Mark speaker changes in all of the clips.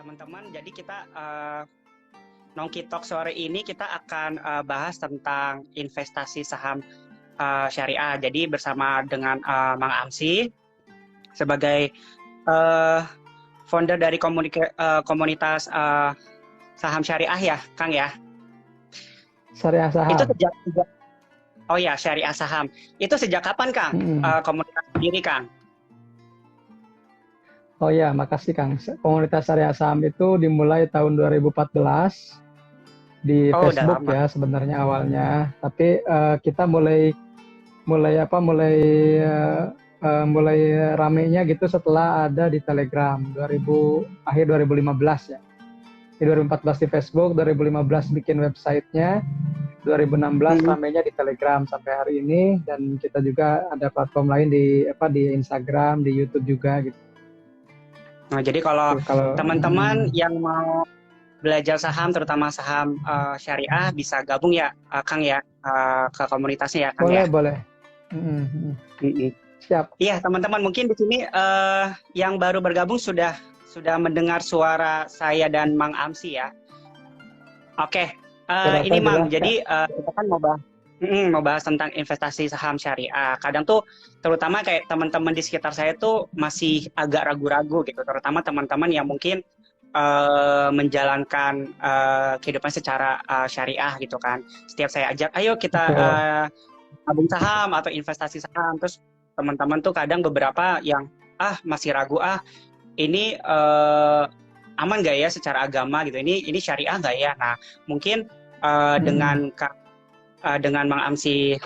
Speaker 1: teman-teman. Jadi kita Nongki Talk sore ini kita akan bahas tentang investasi saham syariah. Jadi bersama dengan Mang Amsi sebagai founder dari komunitas saham syariah ya, Kang ya.
Speaker 2: Syariah saham.
Speaker 1: Itu oh ya, syariah saham. Itu sejak kapan, Kang? Komunitas sendiri, Kang?
Speaker 2: Oh ya, makasih Kang. Komunitas syariah saham itu dimulai tahun 2014 di Facebook ya sebenarnya awalnya. Tapi kita mulai ramenya gitu setelah ada di Telegram akhir 2015 ya. Di 2014 di Facebook, 2015 bikin websitenya, 2016 ramenya di Telegram sampai hari ini, dan kita juga ada platform lain di Instagram, di YouTube juga gitu.
Speaker 1: Nah, jadi kalau teman-teman yang mau belajar saham, terutama saham syariah, bisa gabung ya, Kang ya, ke komunitasnya ya, Kang ya.
Speaker 2: Boleh. Siap.
Speaker 1: Iya, teman-teman mungkin di sini yang baru bergabung sudah mendengar suara saya dan Mang Amsi ya. Oke, ini Mang. Jadi kita kan mau bahas tentang investasi saham syariah. Kadang tuh terutama kayak teman-teman di sekitar saya tuh masih agak ragu-ragu gitu, terutama teman-teman yang mungkin menjalankan kehidupan secara syariah gitu kan. Setiap saya ajak, ayo kita tabung saham atau investasi saham, terus teman-teman tuh kadang beberapa yang masih ragu, ini aman gak ya secara agama gitu, ini syariah gak ya. Nah mungkin dengan Mang Amsi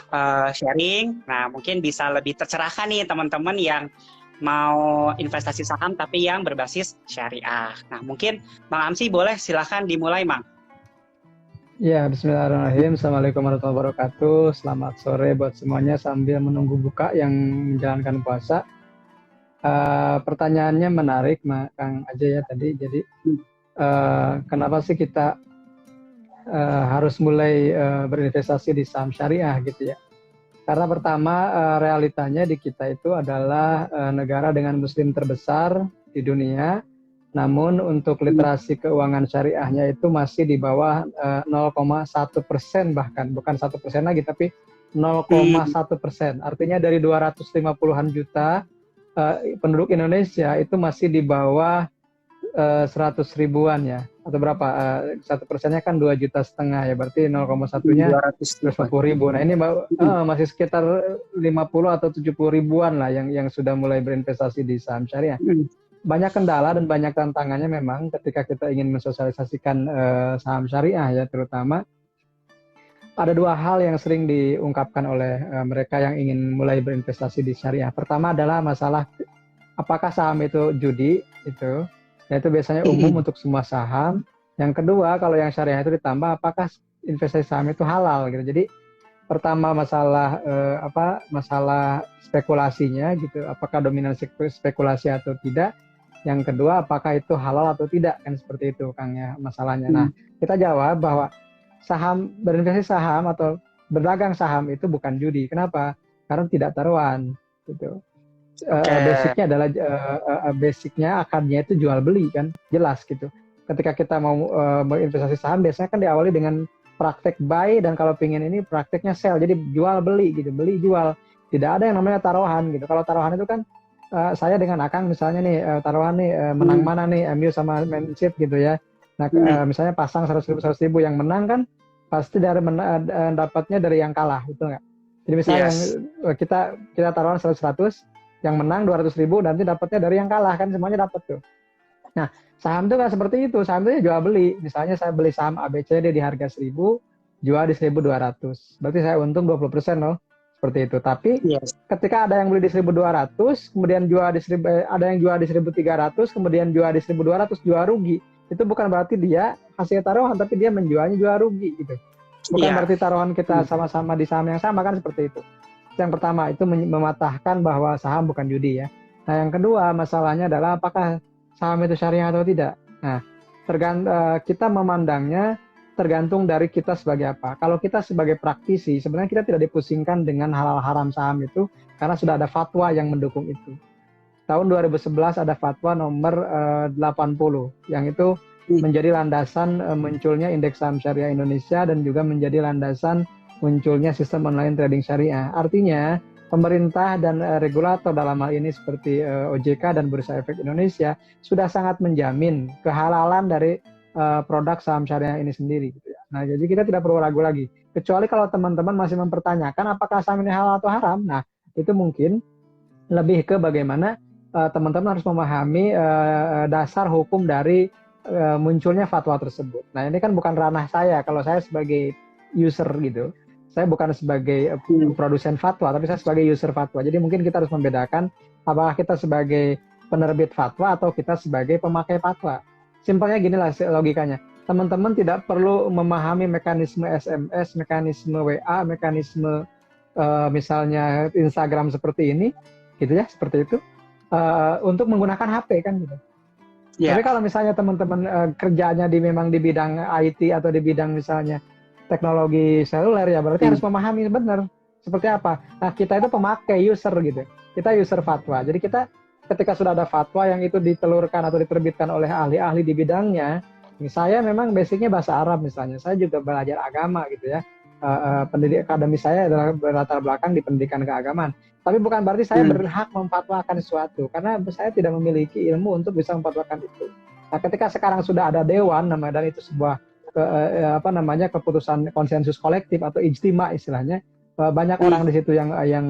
Speaker 1: sharing, nah mungkin bisa lebih tercerahkan nih teman-teman yang mau investasi saham tapi yang berbasis syariah. Nah mungkin Mang Amsi boleh silahkan dimulai, Mang.
Speaker 2: Ya, bismillahirrahmanirrahim. Assalamualaikum warahmatullahi wabarakatuh. Selamat sore buat semuanya sambil menunggu buka yang menjalankan puasa. Pertanyaannya menarik, Kang aja ya tadi. Jadi kenapa sih kita harus mulai berinvestasi di saham syariah gitu ya? Karena pertama realitanya di kita itu adalah negara dengan muslim terbesar di dunia, namun untuk literasi keuangan syariahnya itu masih di bawah 0,1%, bahkan bukan 1% lagi tapi 0,1%. Artinya dari 250-an juta penduduk Indonesia itu masih di bawah 100 ribuan ya, atau berapa, 1%-nya kan 2,5 juta ya, berarti 0,1-nya 250 ribu. Nah ini masih sekitar 50 atau 70 ribuan lah yang sudah mulai berinvestasi di saham syariah. Banyak kendala dan banyak tantangannya memang ketika kita ingin mensosialisasikan saham syariah ya, terutama ada dua hal yang sering diungkapkan oleh mereka yang ingin mulai berinvestasi di syariah. Pertama adalah masalah apakah saham itu judi itu. Nah, itu biasanya umum untuk semua saham. Yang kedua, kalau yang syariah itu ditambah, apakah investasi saham itu halal gitu. Jadi pertama masalah masalah spekulasinya gitu, apakah dominan spekulasi atau tidak. Yang kedua, apakah itu halal atau tidak, kan seperti itu Kang ya masalahnya. Nah, kita jawab bahwa berinvestasi saham atau berdagang saham itu bukan judi. Kenapa? Karena tidak taruhan gitu. Basicnya adalah basicnya akarnya itu jual beli kan, jelas gitu. Ketika kita mau berinvestasi saham biasanya kan diawali dengan praktek buy, dan kalau pingin ini prakteknya sell, jadi jual beli gitu, beli jual, tidak ada yang namanya taruhan gitu. Kalau taruhan itu kan saya dengan Akang misalnya nih taruhan nih menang mana nih MU sama Man City gitu ya. Nah misalnya pasang 100 ribu yang menang kan pasti dapatnya dari yang kalah, betul nggak? Jadi misalnya kita taruhan 100, yang menang 200 ribu, nanti dapatnya dari yang kalah, kan semuanya dapat tuh. Nah, saham itu nggak seperti itu. Saham itu jual beli. Misalnya saya beli saham ABCD di harga 1.000, jual di 1.200. Berarti saya untung 20% loh. Seperti itu. Tapi ketika ada yang beli di 1.200, kemudian ada yang jual di 1.300, kemudian jual di 1.200, jual rugi. Itu bukan berarti dia hasil taruhan, tapi dia menjualnya jual rugi gitu. Bukan berarti taruhan kita sama-sama di saham yang sama, kan seperti itu. Yang pertama itu mematahkan bahwa saham bukan judi ya. Nah yang kedua masalahnya adalah apakah saham itu syariah atau tidak. Nah kita memandangnya tergantung dari kita sebagai apa. Kalau kita sebagai praktisi sebenarnya kita tidak dipusingkan dengan halal haram saham itu karena sudah ada fatwa yang mendukung itu. tahun 2011 ada fatwa nomor 80 yang itu menjadi landasan munculnya indeks saham syariah Indonesia dan juga menjadi landasan munculnya sistem online trading syariah. Artinya pemerintah dan regulator dalam hal ini seperti OJK dan Bursa Efek Indonesia sudah sangat menjamin kehalalan dari produk saham syariah ini sendiri gitu ya. Nah, jadi kita tidak perlu ragu lagi. Kecuali kalau teman-teman masih mempertanyakan apakah saham ini halal atau haram. Nah, itu mungkin lebih ke bagaimana teman-teman harus memahami dasar hukum dari munculnya fatwa tersebut. Nah, ini kan bukan ranah saya. Kalau saya sebagai user gitu, saya bukan sebagai produsen fatwa, tapi saya sebagai user fatwa. Jadi mungkin kita harus membedakan apakah kita sebagai penerbit fatwa atau kita sebagai pemakai fatwa. Simpelnya gini lah logikanya. Teman-teman tidak perlu memahami mekanisme SMS, mekanisme WA, mekanisme misalnya Instagram seperti ini, gitu ya, seperti itu, untuk menggunakan HP kan gitu. Yeah. Tapi kalau misalnya teman-teman kerjanya memang di bidang IT atau di bidang misalnya teknologi seluler, ya berarti harus memahami benar seperti apa. Nah, kita itu pemakai, user gitu. Kita user fatwa. Jadi kita ketika sudah ada fatwa yang itu ditelurkan atau diterbitkan oleh ahli-ahli di bidangnya, saya memang basicnya bahasa Arab misalnya. Saya juga belajar agama gitu ya. Pendidik akademi saya adalah berlatar belakang di pendidikan keagamaan. Tapi bukan berarti saya berhak memfatwakan sesuatu, karena saya tidak memiliki ilmu untuk bisa memfatwakan itu. Nah, ketika sekarang sudah ada dewan, dan itu sebuah keputusan konsensus kolektif atau ijtima istilahnya, banyak orang di situ yang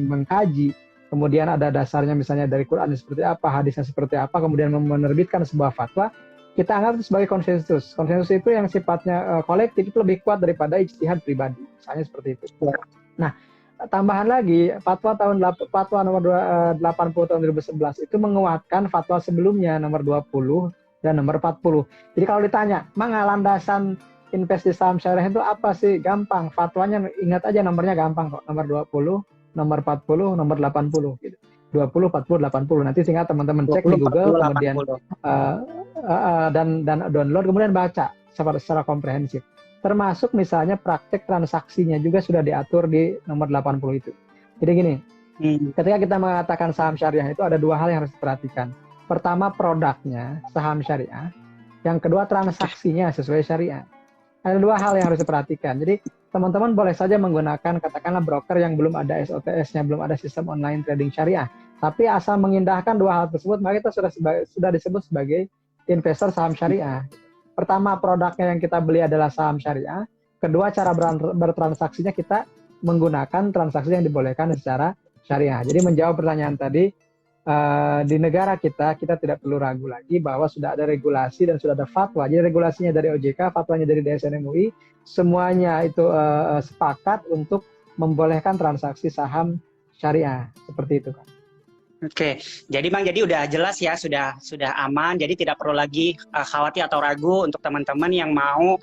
Speaker 2: mengkaji, kemudian ada dasarnya misalnya dari Quran seperti apa, hadisnya seperti apa, kemudian menerbitkan sebuah fatwa. Kita anggap itu sebagai konsensus. Konsensus itu yang sifatnya kolektif itu lebih kuat daripada ijtihad pribadi, misalnya seperti itu. Nah, tambahan lagi, fatwa nomor 80 tahun 2011 itu menguatkan fatwa sebelumnya nomor 20 dan nomor 40. Jadi kalau ditanya, landasan investasi saham syariah itu apa sih? Gampang, fatwanya ingat aja nomornya gampang kok. Nomor 20, nomor 40, nomor 80 gitu. 20, 40, 80. Nanti tinggal teman-teman cek 20, di Google 40, kemudian dan download kemudian baca secara komprehensif. Termasuk misalnya praktek transaksinya juga sudah diatur di nomor 80 itu. Jadi gini, ketika kita mengatakan saham syariah itu ada dua hal yang harus diperhatikan. Pertama, produknya saham syariah. Yang kedua, transaksinya sesuai syariah. Ada dua hal yang harus diperhatikan. Jadi teman-teman boleh saja menggunakan katakanlah broker yang belum ada SOTS-nya, belum ada sistem online trading syariah. Tapi asal mengindahkan dua hal tersebut, maka kita sudah disebut sebagai investor saham syariah. Pertama, produknya yang kita beli adalah saham syariah. Kedua, cara bertransaksinya kita menggunakan transaksi yang dibolehkan secara syariah. Jadi menjawab pertanyaan tadi, di negara kita tidak perlu ragu lagi bahwa sudah ada regulasi dan sudah ada fatwa. Jadi regulasinya dari OJK, fatwanya dari DSN MUI, semuanya itu sepakat untuk membolehkan transaksi saham syariah. Seperti itu, Kak.
Speaker 1: Oke, jadi Bang, jadi udah jelas ya, sudah aman, jadi tidak perlu lagi khawatir atau ragu untuk teman-teman yang mau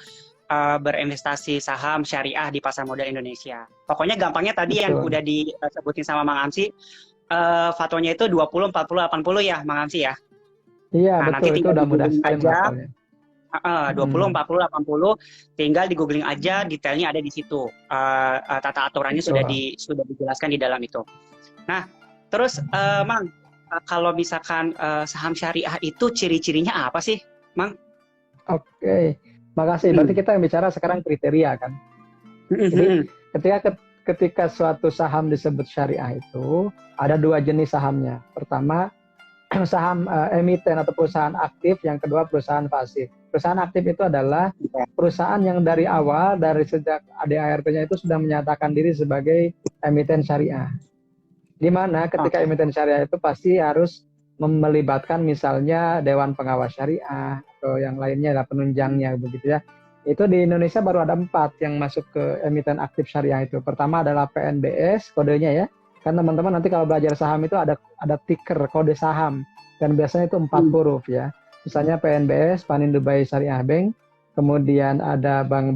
Speaker 1: berinvestasi saham syariah di pasar modal Indonesia. Pokoknya gampangnya tadi yang udah disebutin sama Mang Amsi, fatwanya itu 20, 40, 80 ya, Mang Amsi ya?
Speaker 2: Iya, nah, betul, nanti tinggal itu udah mudah
Speaker 1: aja. 20, 40, 80, tinggal di googling aja, detailnya ada di situ. Tata aturannya sudah dijelaskan di dalam itu. Nah, terus Mang, kalau misalkan saham syariah itu ciri-cirinya apa sih, Mang?
Speaker 2: Oke, makasih. Berarti kita yang bicara sekarang kriteria kan. Jadi ketika suatu saham disebut syariah itu ada dua jenis sahamnya. Pertama, saham emiten atau perusahaan aktif, yang kedua perusahaan pasif. Perusahaan aktif itu adalah perusahaan yang dari awal, dari sejak ADART-nya itu sudah menyatakan diri sebagai emiten syariah. Di mana ketika emiten syariah itu pasti harus melibatkan misalnya Dewan Pengawas Syariah atau yang lainnya lah, penunjangnya begitu ya. Itu di Indonesia baru ada 4 yang masuk ke emiten aktif syariah itu. Pertama adalah PNBS, kodenya ya. Kan teman-teman nanti kalau belajar saham itu ada ticker, kode saham. Dan biasanya itu 4 huruf ya. Misalnya PNBS, Panin Dubai Syariah Bank. Kemudian ada Bank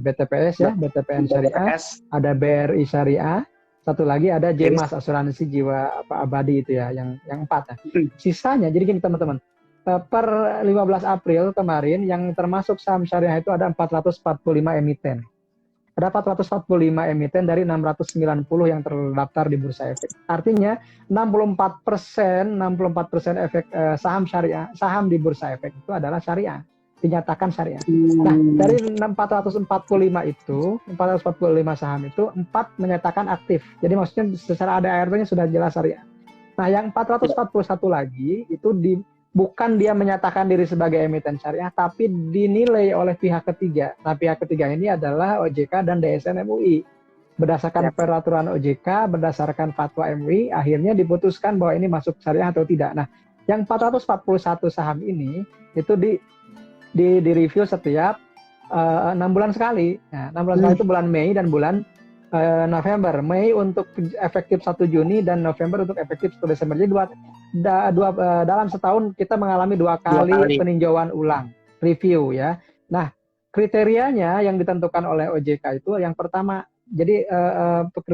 Speaker 2: BTPS ya, BTPN Syariah. Ada BRI Syariah. Satu lagi ada JMAS, asuransi jiwa abadi itu ya, yang 4 ya. Sisanya, jadi gini teman-teman. Per 15 April kemarin yang termasuk saham syariah itu ada 445 emiten. ada 445 emiten dari 690 yang terdaftar di Bursa Efek. Artinya 64% efek saham syariah, saham di Bursa Efek itu adalah syariah, dinyatakan syariah. Nah, dari 445 saham itu 4 menyatakan aktif. Jadi maksudnya secara ADART-nya sudah jelas syariah. Nah, yang 441 lagi itu bukan dia menyatakan diri sebagai emiten syariah, tapi dinilai oleh pihak ketiga. Nah, pihak ketiga ini adalah OJK dan DSN MUI. Berdasarkan peraturan OJK, berdasarkan fatwa MUI, akhirnya diputuskan bahwa ini masuk syariah atau tidak. Nah, yang 441 saham ini itu di review setiap 6 bulan sekali. Nah, 6 bulan sekali itu bulan Mei dan bulan November. Mei untuk efektif 1 Juni dan November untuk efektif 1 Desember. Jadi dalam setahun kita mengalami 2 kali peninjauan ulang, review ya. Nah, kriterianya yang ditentukan oleh OJK itu yang pertama, jadi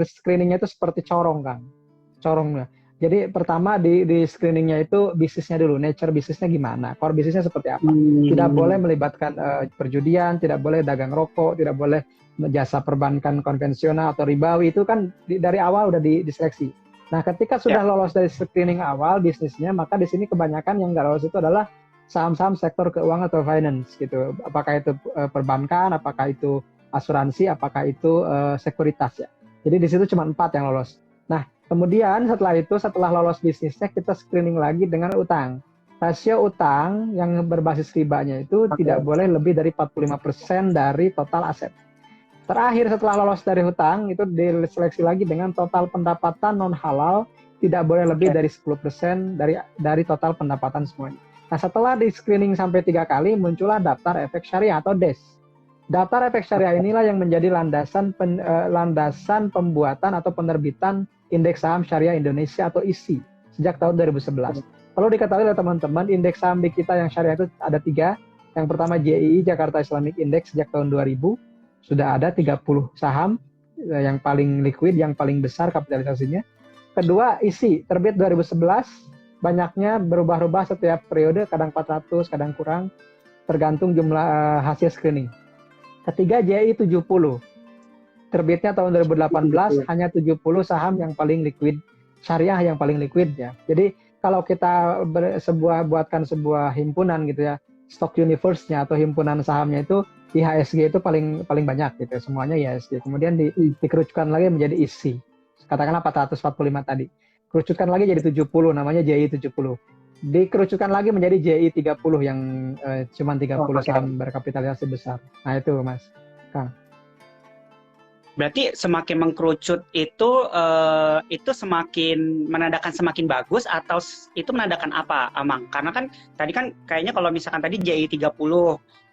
Speaker 2: screeningnya itu seperti corong, Kang. Corongnya. Jadi pertama di screeningnya itu bisnisnya dulu, nature bisnisnya gimana, core bisnisnya seperti apa. Tidak boleh melibatkan perjudian, tidak boleh dagang rokok, tidak boleh jasa perbankan konvensional atau ribawi, itu kan dari awal udah diseleksi. Nah, ketika sudah lolos dari screening awal bisnisnya, maka di sini kebanyakan yang nggak lolos itu adalah saham-saham sektor keuangan atau finance gitu. Apakah itu perbankan, apakah itu asuransi, apakah itu sekuritas ya. Jadi di situ cuma 4 yang lolos. Nah, kemudian setelah lolos bisnisnya, kita screening lagi dengan utang. Rasio utang yang berbasis ribanya itu tidak boleh lebih dari 45% dari total aset. Terakhir setelah lolos dari hutang, itu diseleksi lagi dengan total pendapatan non halal, tidak boleh lebih dari 10% dari total pendapatan semuanya. Nah, setelah di screening sampai 3 kali, muncullah daftar efek syariah atau DES. Daftar efek syariah inilah yang menjadi landasan pembuatan atau penerbitan Indeks Saham Syariah Indonesia atau ISI sejak tahun 2011. Perlu diketahui oleh teman-teman, indeks saham di kita yang syariah itu ada 3. Yang pertama JII, Jakarta Islamic Index, sejak tahun 2000. Sudah ada 30 saham yang paling liquid, yang paling besar kapitalisasinya. Kedua, ISI, terbit 2011, banyaknya berubah-ubah setiap periode, kadang 400, kadang kurang, tergantung jumlah hasil screening. Ketiga, JI 70, terbitnya tahun 2018, hanya 70 saham yang paling liquid, syariah yang paling liquid ya. Jadi kalau kita buatkan sebuah himpunan gitu ya, stock universe-nya atau himpunan sahamnya itu, IHSG itu paling banyak gitu, semuanya IHSG. Kemudian dikerucutkan lagi menjadi ISI. Katakanlah 445 tadi. Kerucutkan lagi jadi 70, namanya JI 70. Dikerucutkan lagi menjadi JI 30 yang cuma 30 saham berkapitalisasi besar. Nah, itu Mas Kang.
Speaker 1: Berarti semakin mengkerucut itu semakin menandakan semakin bagus, atau itu menandakan apa, Amang? Karena kan tadi kan kayaknya kalau misalkan tadi JI 30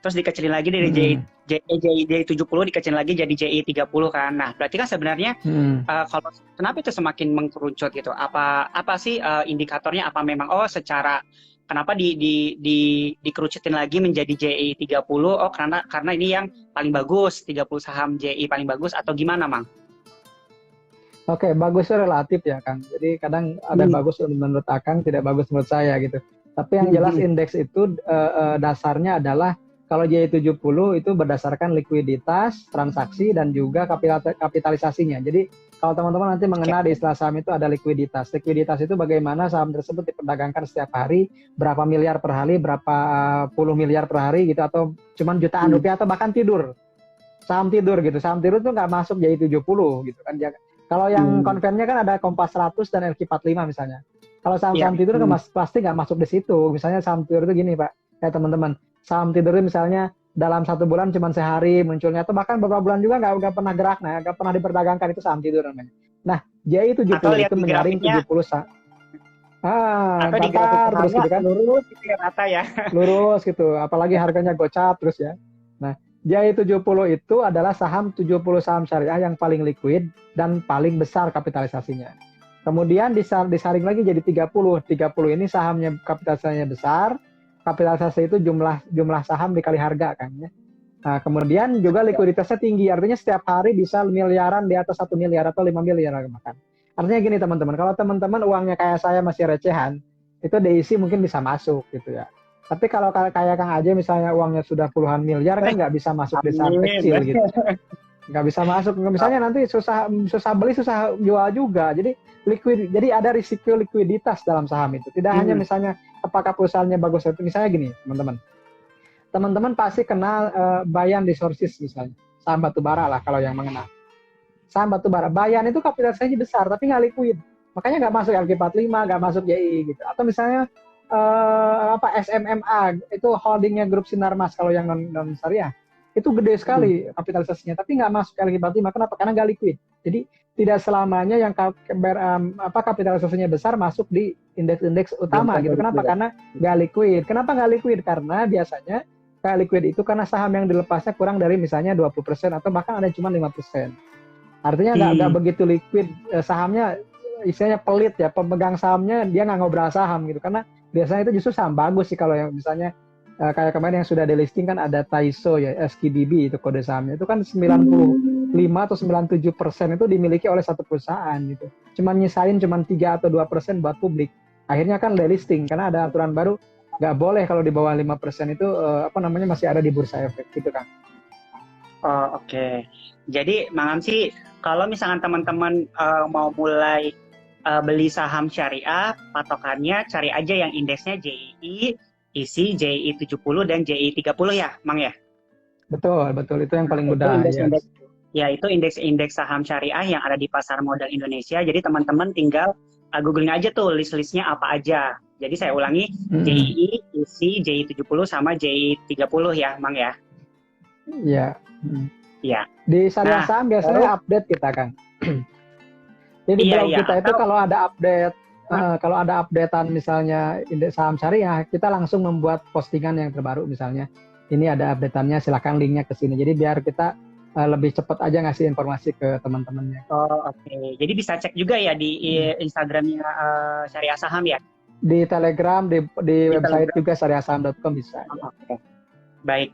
Speaker 1: terus dikecilin lagi dari JI 70 dikecilin lagi jadi JI 30 kan. Nah, berarti kan sebenarnya kalau kenapa itu semakin mengkerucut gitu? Apa sih indikatornya? Apa memang secara kenapa dikerucutin lagi menjadi JI 30? Oh, karena ini yang paling bagus, 30 saham JI paling bagus, atau gimana, Mang?
Speaker 2: Oke, bagusnya relatif ya, Kang. Jadi kadang ada bagus menurut Akang, tidak bagus menurut saya gitu. Tapi yang jelas indeks itu dasarnya adalah kalau JI 70 itu berdasarkan likuiditas, transaksi, dan juga kapitalisasinya. Jadi kalau teman-teman nanti mengenal di istilah saham itu ada likuiditas. Likuiditas itu bagaimana saham tersebut diperdagangkan setiap hari, berapa miliar per hari, berapa puluh miliar per hari gitu, atau cuman jutaan rupiah, atau bahkan tidur. Saham tidur gitu. Saham tidur itu nggak masuk JI 70 gitu kan. Kalau yang konvennya kan ada Kompas 100 dan LQ45 misalnya. Kalau saham-saham tidur kan pasti nggak masuk di situ. Misalnya saham tidur itu gini Pak, ya teman-teman. Saham tidur itu misalnya dalam 1 bulan cuma sehari munculnya, atau bahkan beberapa bulan juga nggak pernah gerak, nggak pernah diperdagangkan, itu saham tidur namanya. Nah, JI 70 itu menyaring 70 saham.
Speaker 1: Atau di
Speaker 2: terus gitu kan,
Speaker 1: lurus gitu ya, rata ya.
Speaker 2: Lurus gitu, apalagi harganya gocap terus ya. Nah, JI 70 itu adalah 70 saham syariah yang paling liquid dan paling besar kapitalisasinya. Kemudian disaring lagi jadi 30. 30 ini sahamnya kapitalisasinya besar, kapitalisasi itu jumlah saham dikali harga kan ya. Nah, kemudian juga likuiditasnya tinggi, artinya setiap hari bisa miliaran, di atas 1 miliar atau 5 miliar bahkan. Artinya gini teman-teman, kalau teman-teman uangnya kayak saya masih recehan, itu diisi mungkin bisa masuk gitu ya. Tapi kalau kayak Kang Aja misalnya uangnya sudah puluhan miliar kan nggak bisa masuk di saham kecil gitu. nggak bisa masuk. Misalnya nanti susah susah beli, susah jual juga. Jadi jadi ada risiko likuiditas dalam saham itu. Tidak hanya misalnya apakah perusahaannya bagus atau misalnya gini, teman-teman. Teman-teman pasti kenal Bayan Resources misalnya, saham batu bara lah kalau yang mengenal. Saham batu bara, Bayan itu kapitalisasinya besar tapi nggak likuid, makanya nggak masuk LQ45, nggak masuk JI gitu. Atau misalnya SMMA itu holdingnya grup Sinarmas kalau yang non syariah itu gede sekali kapitalisasinya tapi nggak masuk LQ45. Kenapa? Karena nggak likuid. Jadi tidak selamanya yang kapitalisasinya besar masuk di indeks-indeks utama gitu. Kenapa? Karena nggak likuid. Kenapa nggak likuid? Karena biasanya nggak likuid itu karena saham yang dilepasnya kurang dari misalnya 20% atau bahkan ada cuma 5%. Artinya nggak begitu liquid sahamnya, istilahnya pelit ya, pemegang sahamnya dia nggak ngobrol saham gitu, karena biasanya itu justru saham bagus sih kalau yang misalnya kayak kemarin yang sudah delisting kan ada Taiso ya, SKBB itu kode sahamnya, itu kan 95 atau 97% itu dimiliki oleh satu perusahaan gitu, cuman nyisain cuman 3 atau 2% buat publik, akhirnya kan delisting karena ada aturan baru nggak boleh kalau di bawah 5% itu masih ada di bursa efek gitu kan.
Speaker 1: Oh, oke. Jadi Mang Amsi, kalau misalkan teman-teman mau mulai beli saham syariah, patokannya cari aja yang indeksnya JII, ISI, JII 70 dan JII 30 ya, Mang ya?
Speaker 2: Betul, itu yang paling mudah.
Speaker 1: Ya, itu indeks-indeks saham syariah yang ada di pasar modal Indonesia. Jadi teman-teman tinggal googling aja tuh list-listnya apa aja. Jadi saya ulangi, JII, ISI, JII 70 sama JII 30 ya, Mang ya?
Speaker 2: Iya.
Speaker 1: Iya.
Speaker 2: Di syariah saham biasanya update kita kan. Jadi blog kita itu kalau ada update, kalau ada updatean misalnya indeks saham syariah, kita langsung membuat postingan yang terbaru misalnya. Ini ada updateannya, silakan linknya ke sini. Jadi biar kita lebih cepat aja ngasih informasi ke teman-temannya.
Speaker 1: Oh, oke. Jadi bisa cek juga ya di Instagramnya Syariah Saham ya? Di
Speaker 2: Telegram, di website Telegram juga syariahsaham.com bisa.
Speaker 1: Okay. Baik.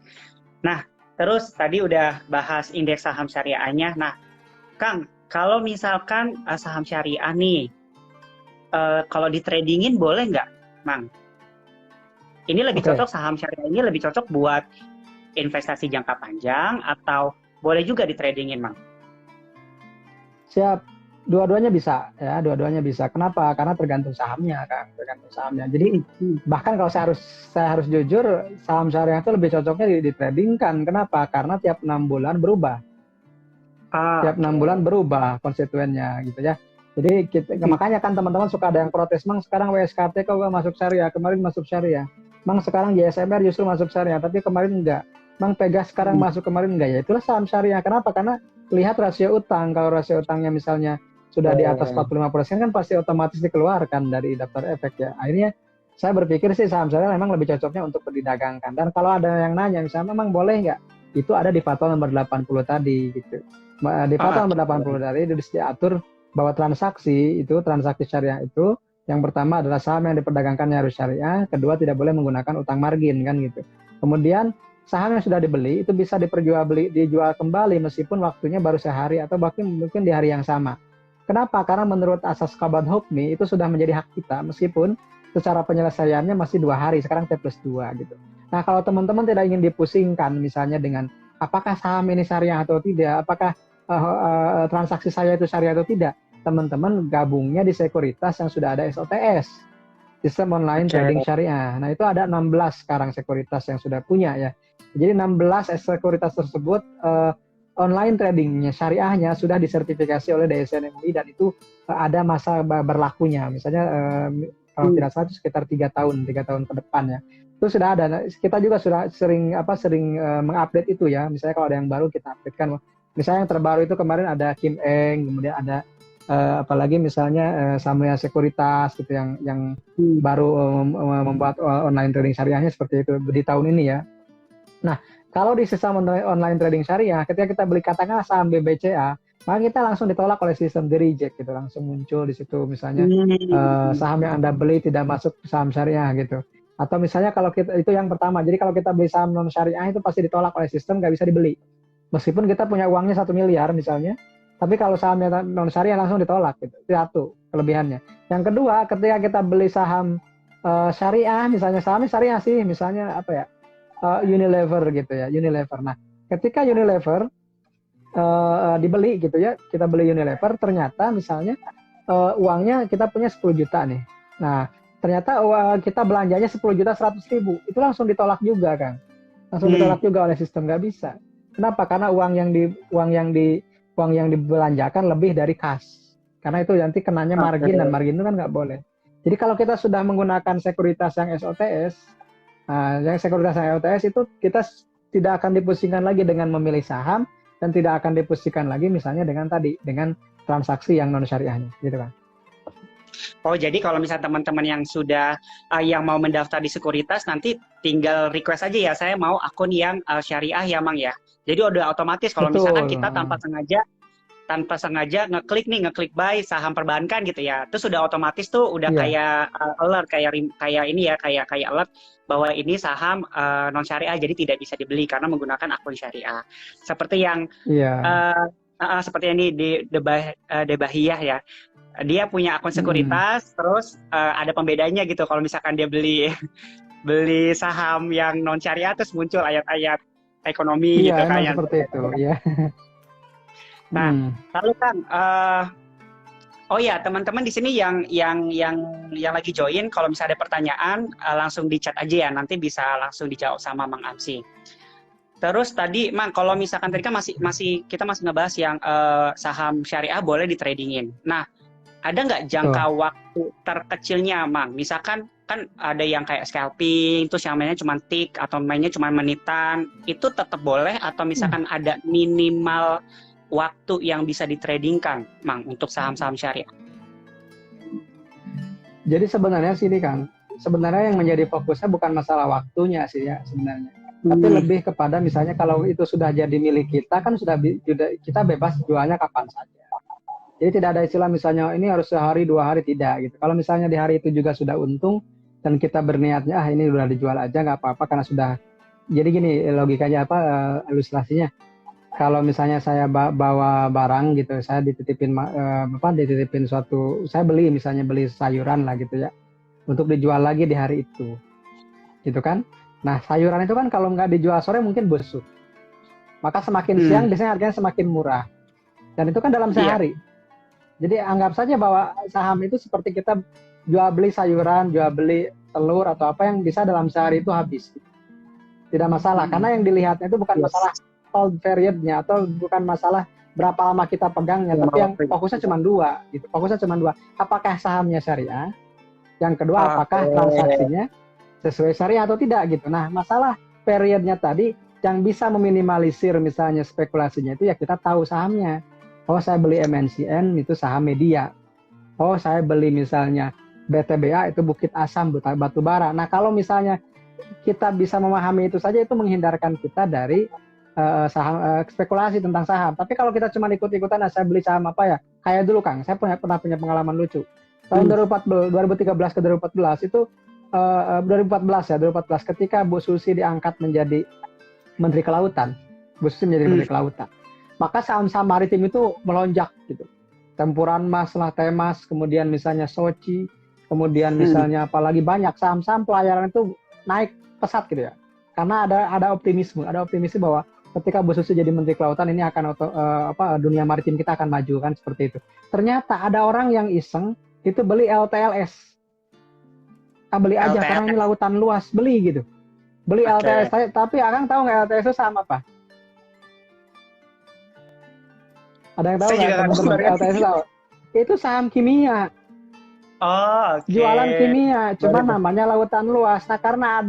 Speaker 1: Nah, terus tadi udah bahas indeks saham syariahnya. Nah, Kang, kalau misalkan saham syariah nih, kalau di tradingin boleh nggak, Mang? Ini lebih cocok, saham syariah ini lebih cocok buat investasi jangka panjang atau boleh juga di tradingin, Mang?
Speaker 2: Siap. Dua-duanya bisa ya, dua-duanya bisa. Kenapa? Karena tergantung sahamnya, Kang, tergantung sahamnya. Jadi bahkan kalau saya harus jujur, saham syariah itu lebih cocoknya di trading kan. Kenapa? Karena tiap 6 bulan berubah. Tiap 6 bulan berubah konstituennya gitu ya. Jadi makanya kan teman-teman suka ada yang protes, Mang sekarang WSKT kok gak masuk syariah, kemarin masuk syariah. Mang sekarang JSMR justru masuk syariah, tapi kemarin enggak. Mang Pegas sekarang masuk, kemarin enggak. Ya itulah saham syariah. Kenapa? Karena lihat rasio utang. Kalau rasio utangnya misalnya sudah di atas 45% kan pasti otomatis dikeluarkan dari daftar efek ya. Akhirnya saya berpikir sih saham syariah memang lebih cocoknya untuk didagangkan. Dan kalau ada yang nanya misalnya memang boleh nggak? Itu ada di fatwa nomor 80 tadi gitu. Di fatwa nomor 80 tadi itu diatur bahwa transaksi syariah itu yang pertama adalah saham yang diperdagangkannya harus syariah, kedua tidak boleh menggunakan utang margin kan gitu. Kemudian saham yang sudah dibeli itu bisa dijual kembali meskipun waktunya baru sehari atau bahkan mungkin di hari yang sama. Kenapa? Karena menurut asas qabad hukmi itu sudah menjadi hak kita meskipun secara penyelesaiannya masih 2 hari, sekarang T+2 gitu. Nah kalau teman-teman tidak ingin dipusingkan misalnya dengan apakah saham ini syariah atau tidak, apakah transaksi saya itu syariah atau tidak, teman-teman gabungnya di sekuritas yang sudah ada SOTS, sistem online trading syariah. Nah itu ada 16 sekarang sekuritas yang sudah punya ya. Jadi 16 sekuritas tersebut online tradingnya, syariahnya sudah disertifikasi oleh DSN MUI dan itu ada masa berlakunya. Misalnya kalau tidak salah sekitar 3 tahun ke depan ya. Itu sudah ada. Nah, kita juga sudah sering mengupdate itu ya. Misalnya kalau ada yang baru kita update kan. Misalnya yang terbaru itu kemarin ada Kim Eng, kemudian ada apalagi misalnya Samria Sekuritas gitu yang baru membuat online trading syariahnya seperti itu di tahun ini ya. Nah, kalau di sistem online trading syariah, ketika kita beli katakanlah saham BBCA, maka kita langsung ditolak oleh sistem di reject gitu, langsung muncul di situ misalnya saham yang Anda beli tidak masuk saham syariah gitu. Atau misalnya kalau kita itu yang pertama, jadi kalau kita beli saham non syariah itu pasti ditolak oleh sistem, nggak bisa dibeli. Meskipun kita punya uangnya 1 miliar misalnya, tapi kalau sahamnya non syariah langsung ditolak gitu. Itu satu kelebihannya. Yang kedua, ketika kita beli saham syariah, misalnya sahamnya syariah sih, misalnya apa ya? Unilever gitu ya, Unilever. Nah, ketika Unilever dibeli gitu ya, kita beli Unilever, ternyata misalnya uangnya kita punya 10 juta nih. Nah, ternyata kita belanjanya 10 juta 100 ribu, itu langsung ditolak juga kan, langsung ditolak juga oleh sistem, nggak bisa. Kenapa? Karena uang yang dibelanjakan lebih dari kas, karena itu nanti kenanya margin, dan margin itu kan nggak boleh. Jadi kalau kita sudah menggunakan sekuritas yang SOTS, nah, yang sekuritas yang SOTS itu kita tidak akan dipusingkan lagi dengan memilih saham, dan tidak akan dipusingkan lagi misalnya dengan transaksi yang non syariahnya, gitu kan.
Speaker 1: Oh, jadi kalau misalnya teman-teman yang sudah yang mau mendaftar di sekuritas, nanti tinggal request aja ya, saya mau akun yang syariah ya Mang ya. Jadi udah otomatis kalau misalkan kita tanpa sengaja ngeklik buy saham perbankan gitu ya, terus sudah otomatis tuh udah kayak alert, kayak ini ya, kayak alert bahwa ini saham non syariah, jadi tidak bisa dibeli karena menggunakan akun syariah. Seperti yang seperti ini di Debahiyah ya, dia punya akun sekuritas, terus ada pembedanya gitu. Kalau misalkan dia beli saham yang non syariah, terus muncul ayat-ayat ekonomi gitu kan.
Speaker 2: Seperti itu, ya.
Speaker 1: Nah, lalu Kang, oh ya teman-teman di sini yang lagi join, kalau misalnya ada pertanyaan langsung di chat aja ya, nanti bisa langsung dijawab sama Mang Amsi. Terus tadi Mang, kalau misalkan tadi kan kita masih ngebahas yang saham syariah boleh ditradingin. Nah, ada nggak jangka waktu terkecilnya Mang? Misalkan kan ada yang kayak scalping, terus yang mainnya cuma tick atau mainnya cuma menitan, itu tetap boleh atau misalkan ada minimal waktu yang bisa ditradingkan, Mang, untuk saham-saham syariah?
Speaker 2: Jadi sebenarnya sini Kang, sebenarnya yang menjadi fokusnya bukan masalah waktunya sih ya sebenarnya, tapi lebih kepada misalnya kalau itu sudah jadi milik kita kan sudah kita bebas jualnya kapan saja. Jadi tidak ada istilah misalnya ini harus sehari 2 hari, tidak gitu. Kalau misalnya di hari itu juga sudah untung dan kita berniatnya ini udah dijual aja nggak apa-apa karena sudah. Jadi gini logikanya ilustrasinya. Kalau misalnya saya bawa barang gitu, saya dititipin saya beli sayuran lah gitu ya, untuk dijual lagi di hari itu, gitu kan. Nah sayuran itu kan kalau nggak dijual sore mungkin busuk, maka semakin siang biasanya harganya semakin murah, dan itu kan dalam sehari. Jadi anggap saja bahwa saham itu seperti kita jual beli sayuran, jual beli telur atau apa yang bisa dalam sehari itu habis, tidak masalah, karena yang dilihatnya itu bukan masalah hold periodnya atau bukan masalah berapa lama kita pegangnya, tapi yang fokusnya cuma 2 gitu. Fokusnya cuma 2. Apakah sahamnya syariah? Yang kedua, apakah transaksinya sesuai syariah atau tidak gitu. Nah, masalah periodnya tadi yang bisa meminimalisir misalnya spekulasinya itu ya kita tahu sahamnya. Oh, saya beli MNCN itu saham media. Oh, saya beli misalnya BTBA itu Bukit Asam batu bara. Nah, kalau misalnya kita bisa memahami itu saja, itu menghindarkan kita dari spekulasi tentang saham. Tapi kalau kita cuma ikut-ikutan, saya beli saham apa ya? Kayak dulu Kang, saya pernah punya pengalaman lucu. Tahun 2013 ke 2014 itu 2014 ketika Bu Susi diangkat menjadi Menteri Kelautan. Bu Susi menjadi Menteri Kelautan. Maka saham-saham maritim itu melonjak gitu. Tempuran Mas lah, Temas, kemudian misalnya Soci, kemudian misalnya apalagi banyak saham-saham pelayaran itu naik pesat gitu ya. Karena ada optimisme bahwa ketika Bu Susi jadi Menteri Kelautan ini akan dunia maritim kita akan maju kan, seperti itu. Ternyata ada orang yang iseng itu beli LTLS. Beli aja LTLS. Karena ini lautan luas, beli gitu. Beli LTLS, tapi Akang tahu nggak LTLS itu saham apa? Ada yang tahu nggak? LTLS tahu? Itu saham kimia.
Speaker 1: Oh,
Speaker 2: jualan kimia, cuma namanya lautan luas. Nah, karena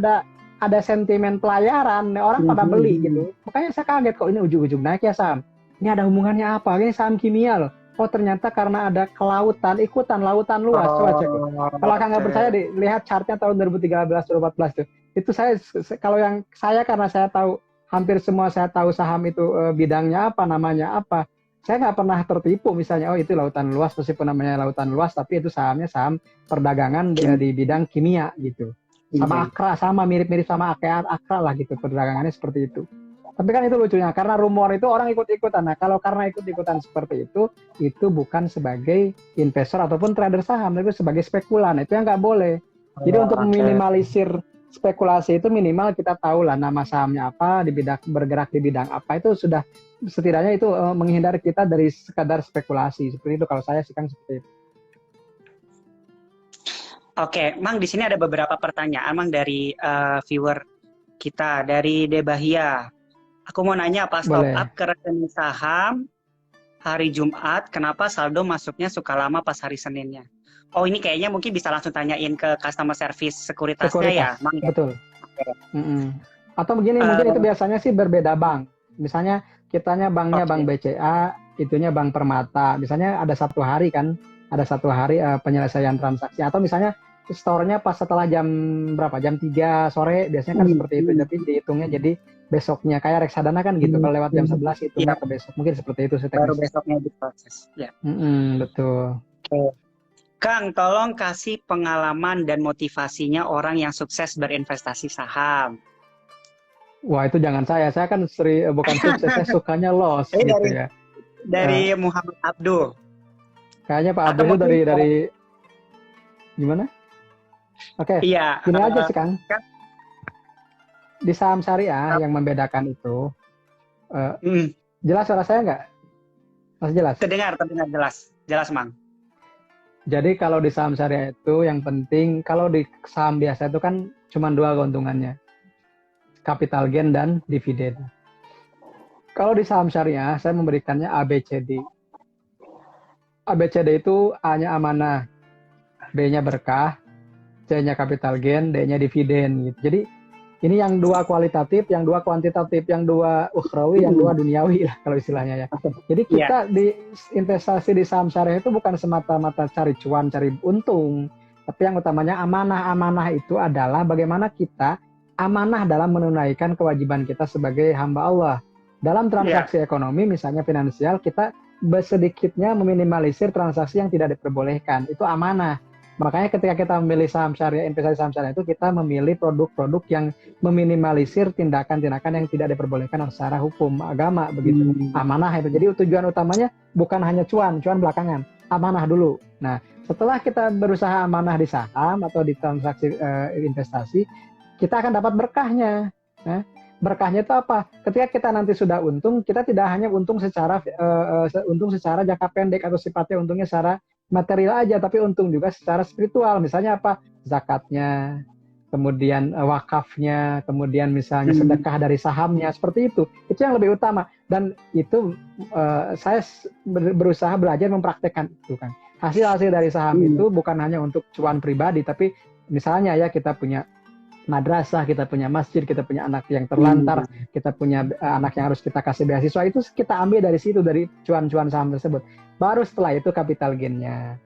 Speaker 2: ada sentimen pelayaran, orang pada beli gitu. Makanya saya kaget kok ini ujung-ujung naik ya saham. Ini ada hubungannya apa? Ini saham kimia loh. Oh ternyata karena ada kelautan, ikutan lautan luas. Coba cek. Kalau Kang nggak percaya, lihat chartnya tahun 2013-2014 tuh. Itu kalau yang saya karena saya tahu hampir semua saya tahu saham itu bidangnya apa, namanya apa. Saya nggak pernah tertipu misalnya, oh itu lautan luas, meskipun namanya lautan luas, tapi itu sahamnya saham perdagangan di bidang kimia gitu. Sama Akra, sama mirip-mirip sama kayak Akra lah gitu, perdagangannya seperti itu. Tapi kan itu lucunya, karena rumor itu orang ikut-ikutan. Nah kalau karena ikut-ikutan seperti itu bukan sebagai investor ataupun trader saham, tapi sebagai spekulan. Itu yang nggak boleh. Jadi untuk meminimalisir spekulasi itu minimal kita tahu lah nama sahamnya apa, di bidang bergerak di bidang apa, itu sudah setidaknya itu menghindari kita dari sekadar spekulasi. Seperti itu kalau saya sih Kang, seperti itu.
Speaker 1: Oke, Mang, di sini ada beberapa pertanyaan, Mang, dari viewer kita, dari Debahia. Aku mau nanya, pas top
Speaker 2: Boleh.
Speaker 1: up ke rekening saham hari Jumat, kenapa saldo masuknya suka lama pas hari Seninnya? Oh, ini kayaknya mungkin bisa langsung tanyain ke customer service sekuritasnya ya,
Speaker 2: Sekuritas,
Speaker 1: Mang.
Speaker 2: betul. Atau begini, mungkin itu biasanya sih berbeda bank. Misalnya kitanya banknya bank BCA, itunya bank Permata. Misalnya ada satu hari kan, ada satu hari penyelesaian transaksi. Atau misalnya store-nya pas setelah jam berapa? Jam 3 sore, biasanya kan seperti itu. Tapi dihitungnya jadi besoknya. Kayak reksadana kan gitu, kalau lewat jam 11 hitungnya ke besok. Mungkin seperti itu sih
Speaker 1: Baru
Speaker 2: teknisnya.
Speaker 1: besoknya diproses. Ya.
Speaker 2: Betul.
Speaker 1: Kang, tolong kasih pengalaman dan motivasinya orang yang sukses berinvestasi saham.
Speaker 2: Wah, itu jangan saya kan bukan sukses, saya sukanya loss gitu ya.
Speaker 1: Dari Muhammad Abdul.
Speaker 2: Kayaknya Pak Abdul itu dari gimana? Oke.
Speaker 1: Iya.
Speaker 2: Gini aja sih Kang. Di saham syariah yang membedakan itu, jelas suara saya nggak? Masih jelas?
Speaker 1: Terdengar jelas Mang.
Speaker 2: Jadi kalau di saham syariah itu yang penting, kalau di saham biasa itu kan cuma dua keuntungannya, capital gain dan dividen. Kalau di saham syariah, saya memberikannya ABCD. ABCD itu A-nya amanah, B-nya berkah, C-nya capital gain, D-nya dividen gitu. Jadi ini yang dua kualitatif, yang dua kuantitatif, yang dua ukhrawi, yang dua duniawi lah kalau istilahnya ya. Jadi kita di investasi di saham syariah itu bukan semata-mata cari cuan, cari untung, tapi yang utamanya amanah. Amanah itu adalah bagaimana kita amanah dalam menunaikan kewajiban kita sebagai hamba Allah. Dalam transaksi ekonomi, misalnya finansial, kita sedikitnya meminimalisir transaksi yang tidak diperbolehkan. Itu amanah. Makanya ketika kita memilih saham syariah, investasi saham syariah itu kita memilih produk-produk yang meminimalisir tindakan-tindakan yang tidak diperbolehkan secara hukum agama begitu. Amanah itu. Jadi tujuan utamanya bukan hanya cuan belakangan. Amanah dulu. Nah, setelah kita berusaha amanah di saham atau di transaksi investasi, kita akan dapat berkahnya. Berkahnya itu apa? Ketika kita nanti sudah untung, kita tidak hanya untung secara jangka pendek atau sifatnya untungnya secara material aja, tapi untung juga secara spiritual. Misalnya apa? Zakatnya, kemudian wakafnya, kemudian misalnya sedekah dari sahamnya, seperti itu. Itu yang lebih utama. Dan itu saya berusaha belajar mempraktekkan itu kan. Hasil-hasil dari saham itu bukan hanya untuk cuan pribadi, tapi misalnya ya kita punya madrasah, kita punya masjid, kita punya anak yang terlantar, kita punya anak yang harus kita kasih beasiswa, itu kita ambil dari situ, dari cuan-cuan saham tersebut. Baru setelah itu capital gain-nya,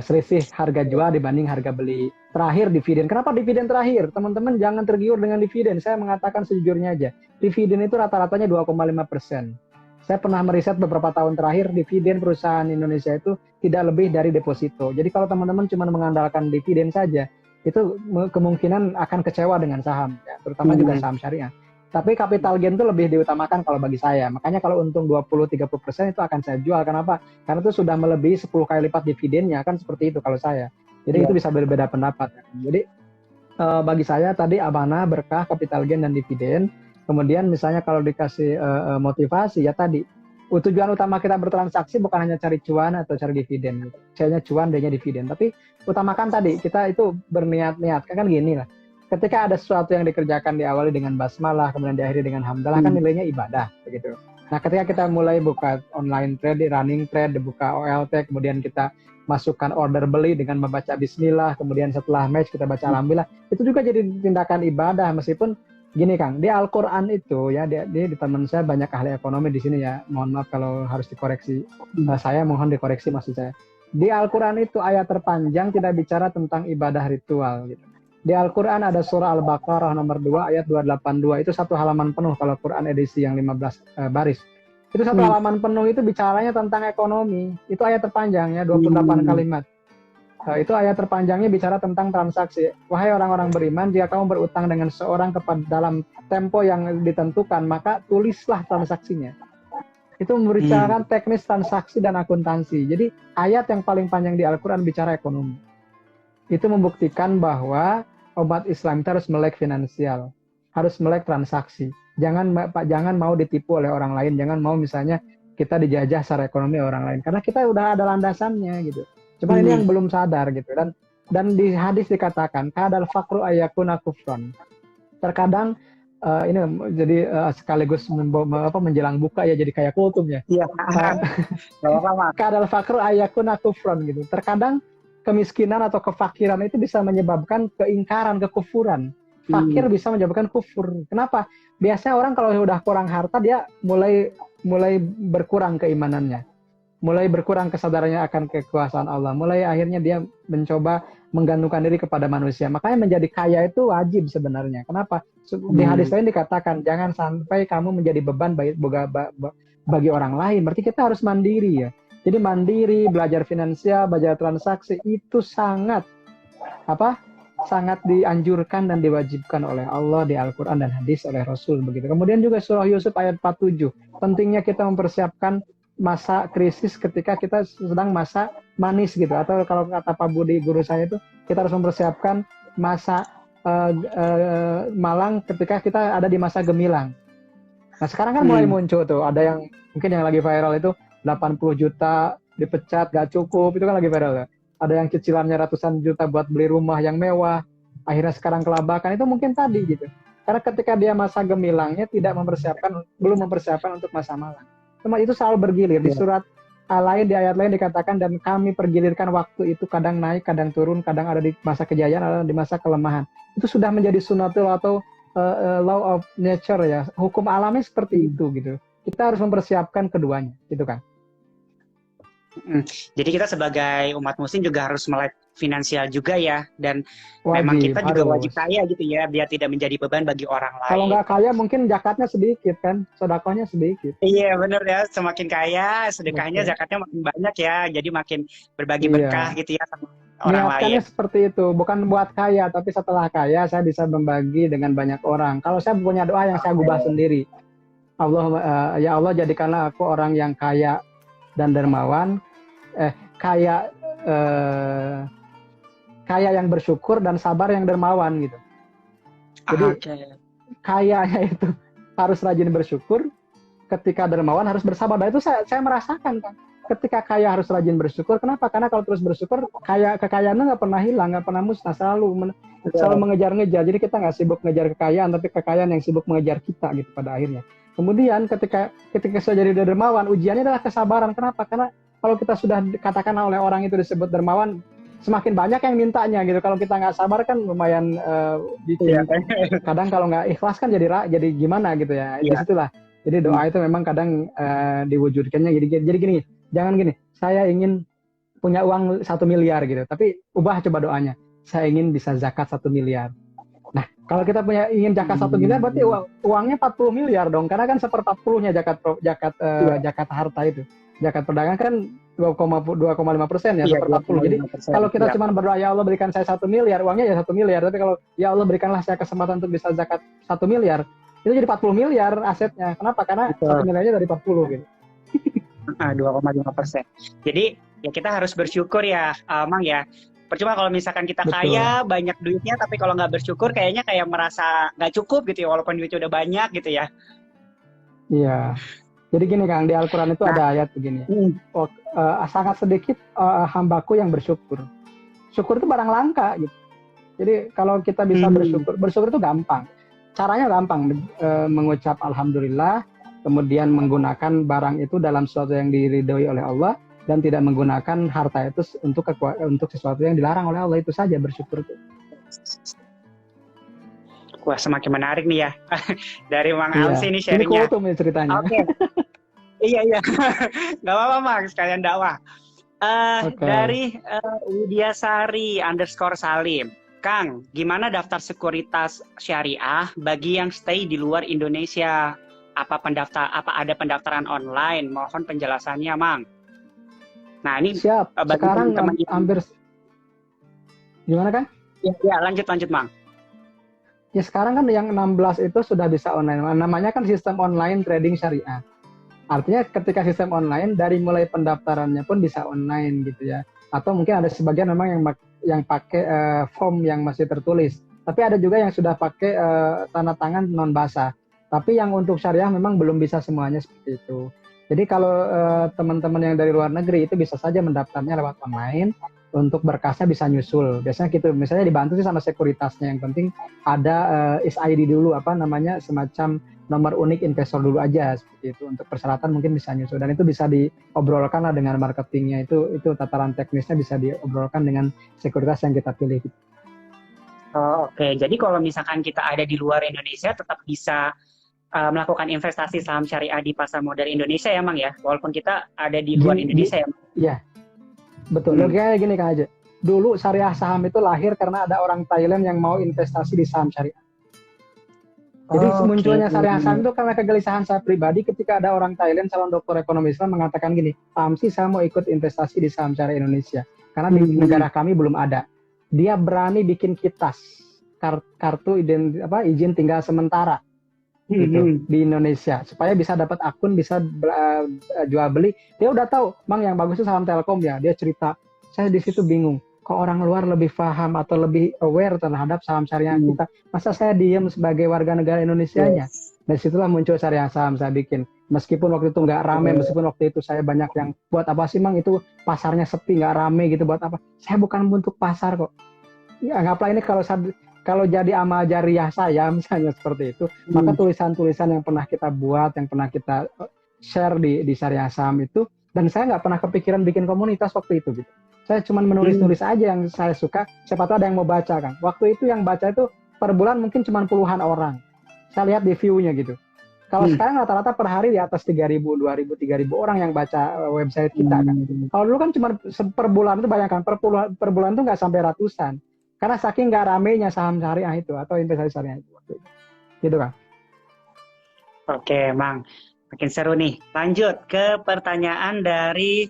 Speaker 2: selisih harga jual dibanding harga beli. Terakhir dividen. Kenapa dividen terakhir? Teman-teman jangan tergiur dengan dividen. Saya mengatakan sejujurnya aja, dividen itu rata-ratanya 2,5%. Saya pernah meriset beberapa tahun terakhir, dividen perusahaan Indonesia itu tidak lebih dari deposito. Jadi kalau teman-teman cuma mengandalkan dividen saja, itu kemungkinan akan kecewa dengan saham, ya, terutama juga saham syariah. Tapi capital gain itu lebih diutamakan kalau bagi saya. Makanya kalau untung 20-30% itu akan saya jual. Kenapa? Karena itu sudah melebihi 10 kali lipat dividennya, kan seperti itu kalau saya. Jadi itu bisa berbeda pendapat. Jadi bagi saya tadi amanah, berkah, capital gain, dan dividen. Kemudian misalnya kalau dikasih motivasi, ya tadi, tujuan utama kita bertransaksi bukan hanya cari cuan atau cari dividen. C-nya cuan, D-nya dividen. Tapi utamakan tadi, kita itu berniat-niat. Kan gini lah. Ketika ada sesuatu yang dikerjakan diawali dengan basmalah, kemudian diakhiri dengan hamdalah, kan nilainya ibadah. Begitu. Nah, ketika kita mulai buka online trade, running trade, buka OLT, kemudian kita masukkan order beli dengan membaca bismillah, kemudian setelah match kita baca alhamdulillah, itu juga jadi tindakan ibadah. Meskipun gini Kang, di Al-Quran itu ya, di teman saya banyak ahli ekonomi di sini ya, mohon maaf kalau harus dikoreksi, saya mohon dikoreksi maksud saya. Di Al-Quran itu ayat terpanjang tidak bicara tentang ibadah ritual gitu. Di Al-Quran ada surah Al-Baqarah nomor 2 ayat 282, itu satu halaman penuh kalau Quran edisi yang 15 baris. Itu satu halaman penuh itu bicaranya tentang ekonomi, itu ayat terpanjang ya, 28 kalimat. Itu ayat terpanjangnya bicara tentang transaksi. Wahai orang-orang beriman, jika kamu berutang dengan seorang dalam tempo yang ditentukan, maka tulislah transaksinya. Itu membicarakan teknis transaksi dan akuntansi. Jadi ayat yang paling panjang di Al-Quran bicara ekonomi. Itu membuktikan bahwa umat Islam itu harus melek finansial, harus melek transaksi. Jangan mau ditipu oleh orang lain, jangan mau misalnya kita dijajah secara ekonomi orang lain, karena kita udah ada landasannya gitu. Cuma ini yang belum sadar gitu. Dan di hadis dikatakan kadal fakru ayakuna kufron. Terkadang ini jadi sekaligus menjelang buka ya, jadi kayak kultum ya.
Speaker 1: Iya.
Speaker 2: Kadal fakru ayakuna kufron gitu. Terkadang kemiskinan atau kefakiran itu bisa menyebabkan keingkaran, kekufuran. Fakir bisa menyebabkan kufur. Kenapa? Biasanya orang kalau udah kurang harta dia mulai berkurang keimanannya, mulai berkurang kesadarannya akan kekuasaan Allah, mulai akhirnya dia mencoba menggantungkan diri kepada manusia. Makanya menjadi kaya itu wajib sebenarnya. Kenapa? Di hadis lain dikatakan jangan sampai kamu menjadi beban bagi orang lain. Berarti kita harus mandiri ya. Jadi mandiri, belajar finansial, belajar transaksi itu sangat dianjurkan dan diwajibkan oleh Allah di Al-Quran dan hadis oleh Rasul begitu. Kemudian juga surah Yusuf ayat 47, pentingnya kita mempersiapkan masa krisis ketika kita sedang masa manis gitu, atau kalau kata Pak Budi guru saya itu kita harus mempersiapkan masa malang ketika kita ada di masa gemilang. Nah sekarang kan mulai muncul tuh, ada yang mungkin yang lagi viral itu 80 juta dipecat gak cukup, itu kan lagi viral ya. Ada yang cicilannya ratusan juta buat beli rumah yang mewah, akhirnya sekarang kelabakan, itu mungkin tadi gitu. Karena ketika dia masa gemilangnya belum mempersiapkan untuk masa malang. Cuma itu selalu bergilir. Di surat lain, di ayat lain dikatakan, dan kami pergilirkan waktu itu kadang naik, kadang turun, kadang ada di masa kejayaan, ada di masa kelemahan. Itu sudah menjadi sunnatul atau law of nature ya. Hukum alamnya seperti itu gitu. Kita harus mempersiapkan keduanya, gitu kan.
Speaker 1: Jadi kita sebagai umat muslim juga harus melek finansial juga ya, dan
Speaker 2: wajib,
Speaker 1: memang kita juga
Speaker 2: harus
Speaker 1: wajib kaya gitu ya, biar tidak menjadi beban bagi orang lain.
Speaker 2: Kalau nggak kaya mungkin zakatnya sedikit kan, sedekahnya sedikit.
Speaker 1: Iya benar ya, semakin kaya sedekahnya, zakatnya makin banyak ya, jadi makin berbagi berkah gitu ya sama orang
Speaker 2: niatkannya
Speaker 1: lain.
Speaker 2: Seperti itu, bukan buat kaya, tapi setelah kaya saya bisa membagi dengan banyak orang. Kalau saya punya doa yang saya gubah sendiri, ya Allah jadikanlah aku orang yang kaya dan dermawan, kaya yang bersyukur dan sabar yang dermawan gitu. Jadi kayanya itu harus rajin bersyukur, ketika dermawan harus bersabar. Dan itu saya merasakan kan. Ketika kaya harus rajin bersyukur. Kenapa? Karena kalau terus bersyukur, kekayaannya nggak pernah hilang, nggak pernah musnah, selalu mengejar-ngejar. Jadi kita nggak sibuk ngejar kekayaan, tapi kekayaan yang sibuk mengejar kita gitu pada akhirnya. Kemudian ketika sudah jadi dermawan, ujiannya adalah kesabaran. Kenapa? Karena kalau kita sudah dikatakan oleh orang itu disebut dermawan, semakin banyak yang mintanya gitu. Kalau kita nggak sabar kan lumayan bikin. Kadang kalau nggak ikhlas kan jadi gimana gitu ya. Disitulah. Jadi doa itu memang kadang diwujudkannya. Jadi gini, jangan gini. Saya ingin punya uang 1 miliar gitu. Tapi ubah coba doanya. Saya ingin bisa zakat 1 miliar. Nah, kalau kita ingin zakat 1 miliar, berarti uangnya 40 miliar dong. Karena kan 1/40-nya zakat harta itu. Zakat perdagangan kan 2,5% ya, 1/40. Jadi kalau kita cuma berdoa, ya Allah berikan saya 1 miliar, uangnya ya 1 miliar. Tapi kalau ya Allah berikanlah saya kesempatan untuk bisa zakat 1 miliar, itu jadi 40 miliar asetnya. Kenapa? Karena 1 miliarnya dari 40 gitu.
Speaker 1: 2,5%. Jadi ya kita harus bersyukur ya, Mang ya. Percuma kalau misalkan kita kaya, banyak duitnya, tapi kalau nggak bersyukur kayaknya kayak merasa nggak cukup gitu ya, walaupun duitnya udah banyak gitu ya.
Speaker 2: Iya. Jadi gini Kang, di Al-Quran itu ada ayat begini. Sangat sedikit hambaku yang bersyukur. Syukur itu barang langka gitu. Jadi kalau kita bisa bersyukur itu gampang. Caranya gampang, mengucap alhamdulillah, kemudian menggunakan barang itu dalam sesuatu yang diridhoi oleh Allah, dan tidak menggunakan harta itu untuk sesuatu yang dilarang oleh Allah. Itu saja bersyukur itu.
Speaker 1: Wah, semakin menarik nih ya. Dari Mang Amsi nih sharingnya.
Speaker 2: Ini kultum nih ceritanya.
Speaker 1: Oke. Iya. Gak apa-apa, Mang. Sekalian dakwah. Dari Widyasari _Salim. Kang, gimana daftar sekuritas syariah bagi yang stay di luar Indonesia? Apa ada pendaftaran online? Mohon penjelasannya, Mang. Nah, ini
Speaker 2: siap. Sekarang hampir gimana, Kang?
Speaker 1: Ya, lanjut, Mang.
Speaker 2: Ya sekarang kan yang 16 itu sudah bisa online. Namanya kan sistem online trading syariah. Artinya ketika sistem online, dari mulai pendaftarannya pun bisa online gitu ya. Atau mungkin ada sebagian memang yang pakai form yang masih tertulis. Tapi ada juga yang sudah pakai tanda tangan non basah. Tapi yang untuk syariah memang belum bisa semuanya seperti itu. Jadi kalau teman-teman yang dari luar negeri itu bisa saja mendaftarnya lewat online, untuk berkasnya bisa nyusul. Biasanya gitu, misalnya dibantu sih sama sekuritasnya. Yang penting ada ISID dulu, apa namanya, semacam nomor unik investor dulu aja seperti itu. Untuk persyaratan mungkin bisa nyusul, dan itu bisa diobrolkan lah dengan marketingnya. Itu tataran teknisnya bisa diobrolkan dengan sekuritas yang kita pilih.
Speaker 1: Oh, oke. Jadi kalau misalkan kita ada di luar Indonesia tetap bisa melakukan investasi saham syariah di pasar modal Indonesia ya, Mang ya, walaupun kita ada di luar Indonesia ya, Mang?
Speaker 2: Iya, betul. Logikanya gini Kang aja. Dulu syariah saham itu lahir karena ada orang Thailand yang mau investasi di saham syariah. Jadi munculnya syariah saham itu karena kegelisahan saya pribadi ketika ada orang Thailand, calon doktor ekonomi Islam, mengatakan gini, Pak Amsi, saya mau ikut investasi di saham syariah Indonesia. Karena di negara kami belum ada. Dia berani bikin kitas, kartu izin tinggal sementara. Gitu, di Indonesia, supaya bisa dapat akun, bisa jual beli. Dia udah tahu, Mang, yang bagus itu saham Telkom ya. Dia cerita, saya di situ bingung, kok orang luar lebih paham atau lebih aware terhadap saham syariah kita. Masa saya diem sebagai warga negara Indonesianya? Dari situlah muncul syariah saham saya bikin. Meskipun waktu itu nggak rame, meskipun waktu itu saya banyak yang, buat apa sih Mang, itu pasarnya sepi, nggak rame gitu, buat apa? Saya bukan untuk pasar kok. Ya, anggaplah ini kalau jadi amal jariah saya misalnya seperti itu, maka tulisan-tulisan yang pernah kita buat, yang pernah kita share di syariah saham itu, dan saya nggak pernah kepikiran bikin komunitas waktu itu gitu. Saya cuma menulis-nulis aja yang saya suka, siapa tahu ada yang mau baca kan. Waktu itu yang baca itu per bulan mungkin cuma puluhan orang. Saya lihat di view-nya gitu. Kalau sekarang rata-rata per hari di atas 3.000, 2.000, 3.000 orang yang baca website kita kan. Kalau dulu kan cuma per bulan itu, bayangkan per bulan itu nggak sampai ratusan. Karena saking nggak ramenya saham syariah itu atau investasi syariah itu waktu itu. Gitu kan.
Speaker 1: Oke, Mang. Makin seru nih. Lanjut ke pertanyaan dari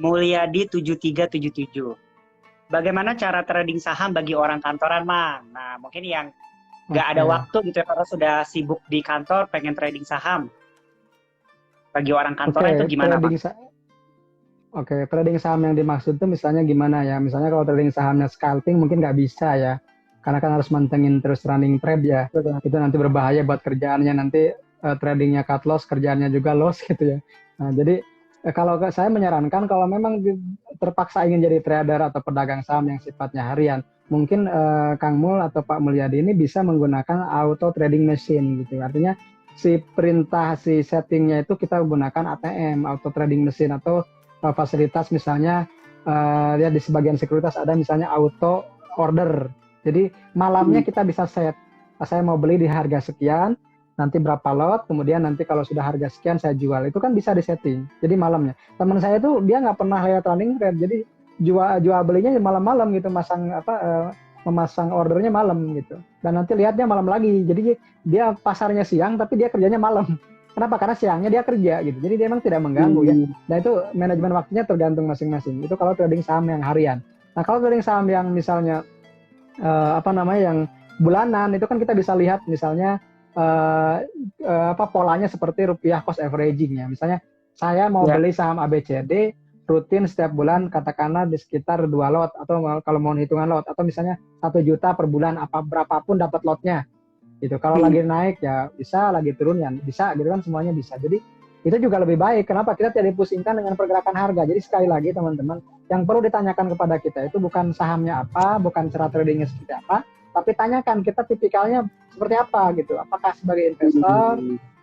Speaker 1: Mulyadi 7377. Bagaimana cara trading saham bagi orang kantoran, Mang? Nah, mungkin yang nggak ada waktu gitu ya, karena sudah sibuk di kantor, pengen trading saham. Bagi orang kantoran itu gimana, Mang?
Speaker 2: Trading saham yang dimaksud itu misalnya gimana ya? Misalnya kalau trading sahamnya scalping mungkin nggak bisa ya, karena kan harus mantengin terus running trade ya. Itu nanti berbahaya buat kerjaannya, nanti tradingnya cut loss, kerjaannya juga loss gitu ya. Nah, jadi kalau saya menyarankan kalau memang terpaksa ingin jadi trader atau pedagang saham yang sifatnya harian, mungkin Kang Mul atau Pak Mulyadi ini bisa menggunakan auto trading machine gitu. Artinya si settingnya itu kita gunakan ATM, auto trading machine, atau fasilitas misalnya lihat di sebagian sekuritas ada misalnya auto order. Jadi malamnya kita bisa set, saya mau beli di harga sekian, nanti berapa lot, kemudian nanti kalau sudah harga sekian saya jual. Itu kan bisa disetting. Jadi malamnya. Teman saya tuh dia nggak pernah lihat running trade, jadi jual belinya malam-malam gitu, memasang ordernya malam gitu. Dan nanti lihatnya malam lagi. Jadi dia pasarnya siang tapi dia kerjanya malam. Kenapa? Karena siangnya dia kerja gitu. Jadi dia memang tidak mengganggu ya. Nah itu manajemen waktunya tergantung masing-masing. Itu kalau trading saham yang harian. Nah kalau trading saham yang misalnya yang bulanan, itu kan kita bisa lihat misalnya polanya seperti rupiah cost averaging ya. Misalnya saya mau beli saham ABCD rutin setiap bulan, katakanlah di sekitar 2 lot, atau kalau mau hitungan lot, atau misalnya 1 juta per bulan, berapapun dapat lotnya. Gitu. Kalau lagi naik ya bisa, lagi turun ya bisa, gitu kan, semuanya bisa. Jadi itu juga lebih baik. Kenapa? Kita tidak dipusingkan dengan pergerakan harga. Jadi sekali lagi teman-teman, yang perlu ditanyakan kepada kita itu bukan sahamnya apa, bukan cara tradingnya seperti apa, tapi tanyakan kita tipikalnya seperti apa gitu. Apakah sebagai investor,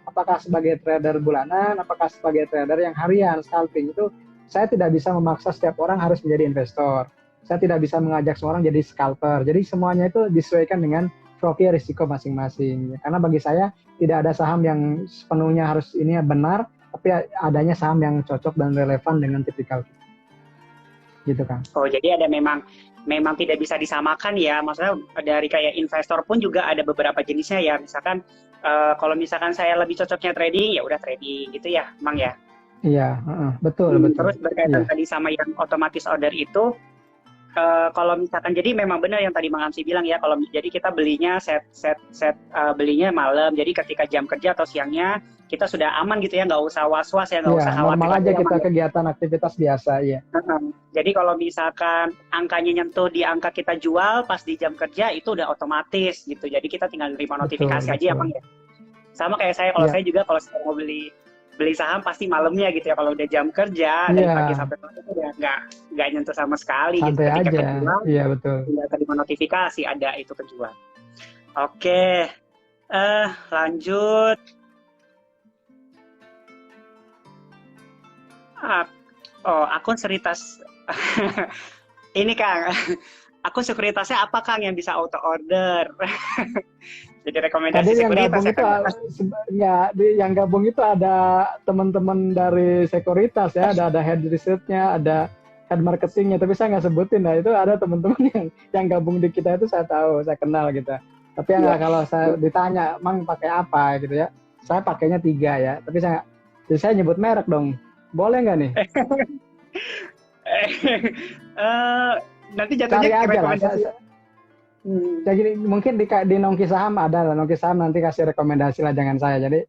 Speaker 2: apakah sebagai trader bulanan, apakah sebagai trader yang harian, scalping. Itu saya tidak bisa memaksa setiap orang harus menjadi investor. Saya tidak bisa mengajak semua orang jadi scalper. Jadi semuanya itu disesuaikan dengan profil risiko masing-masing. Karena bagi saya tidak ada saham yang sepenuhnya harus ini benar, tapi adanya saham yang cocok dan relevan dengan tipikal kita. Gitu kan.
Speaker 1: Oh, jadi ada memang tidak bisa disamakan ya. Maksudnya dari kayak investor pun juga ada beberapa jenisnya ya. Misalkan kalau misalkan saya lebih cocoknya trading, ya udah trading gitu ya, Mang ya.
Speaker 2: Iya, betul.
Speaker 1: Terus berkaitan tadi sama yang otomatis order itu, kalau misalkan, jadi memang benar yang tadi Mang Amsi bilang ya, kalau jadi kita belinya belinya malam, jadi ketika jam kerja atau siangnya kita sudah aman gitu ya, nggak usah was-was ya, nggak
Speaker 2: Iya,
Speaker 1: usah khawatir
Speaker 2: normal
Speaker 1: lagi
Speaker 2: aja
Speaker 1: ya,
Speaker 2: kita
Speaker 1: Mang.
Speaker 2: kegiatan aktivitas biasa, ya.
Speaker 1: Jadi kalau misalkan angkanya nyentuh di angka kita jual pas di jam kerja itu udah otomatis gitu. Jadi kita tinggal terima
Speaker 2: Betul,
Speaker 1: notifikasi aja ya, Mang
Speaker 2: betul.
Speaker 1: ya. Sama kayak saya, kalau
Speaker 2: Iya,
Speaker 1: saya juga kalau saya mau beli beli saham pasti malamnya gitu ya. Kalau udah jam kerja dari
Speaker 2: iya,
Speaker 1: pagi sampai malam itu udah nggak nyentuh sama sekali gitu.
Speaker 2: santai
Speaker 1: Ketika
Speaker 2: aja.
Speaker 1: kejual
Speaker 2: Iya, betul.
Speaker 1: tinggal terima notifikasi ada itu kejual. Oke, lanjut. Ah, oh, akun sekuritas. Ini Kang, akun sekuritasnya apa Kang yang bisa auto order? Jadi
Speaker 2: Tadi
Speaker 1: rekomendasi
Speaker 2: yang
Speaker 1: sekuritas
Speaker 2: gabung
Speaker 1: ya
Speaker 2: itu
Speaker 1: Kang.
Speaker 2: yang gabung itu ada teman-teman dari sekuritas ya, ada head research-nya, ada head marketingnya, tapi saya nggak sebutin. Nah itu ada teman-teman yang gabung di kita itu saya tahu, saya kenal gitu. Tapi yang
Speaker 1: Iya.
Speaker 2: kalau saya ditanya, Mang pakai apa gitu ya, saya pakainya 3 ya. Tapi jadi saya nyebut merek dong, boleh nggak nih?
Speaker 1: Eh, nanti jatuhnya
Speaker 2: Cari aja lah.
Speaker 1: rekomendasi.
Speaker 2: Jadi mungkin di Nongki Saham ada lah, Nongki Saham nanti kasih rekomendasi lah, jangan saya. Jadi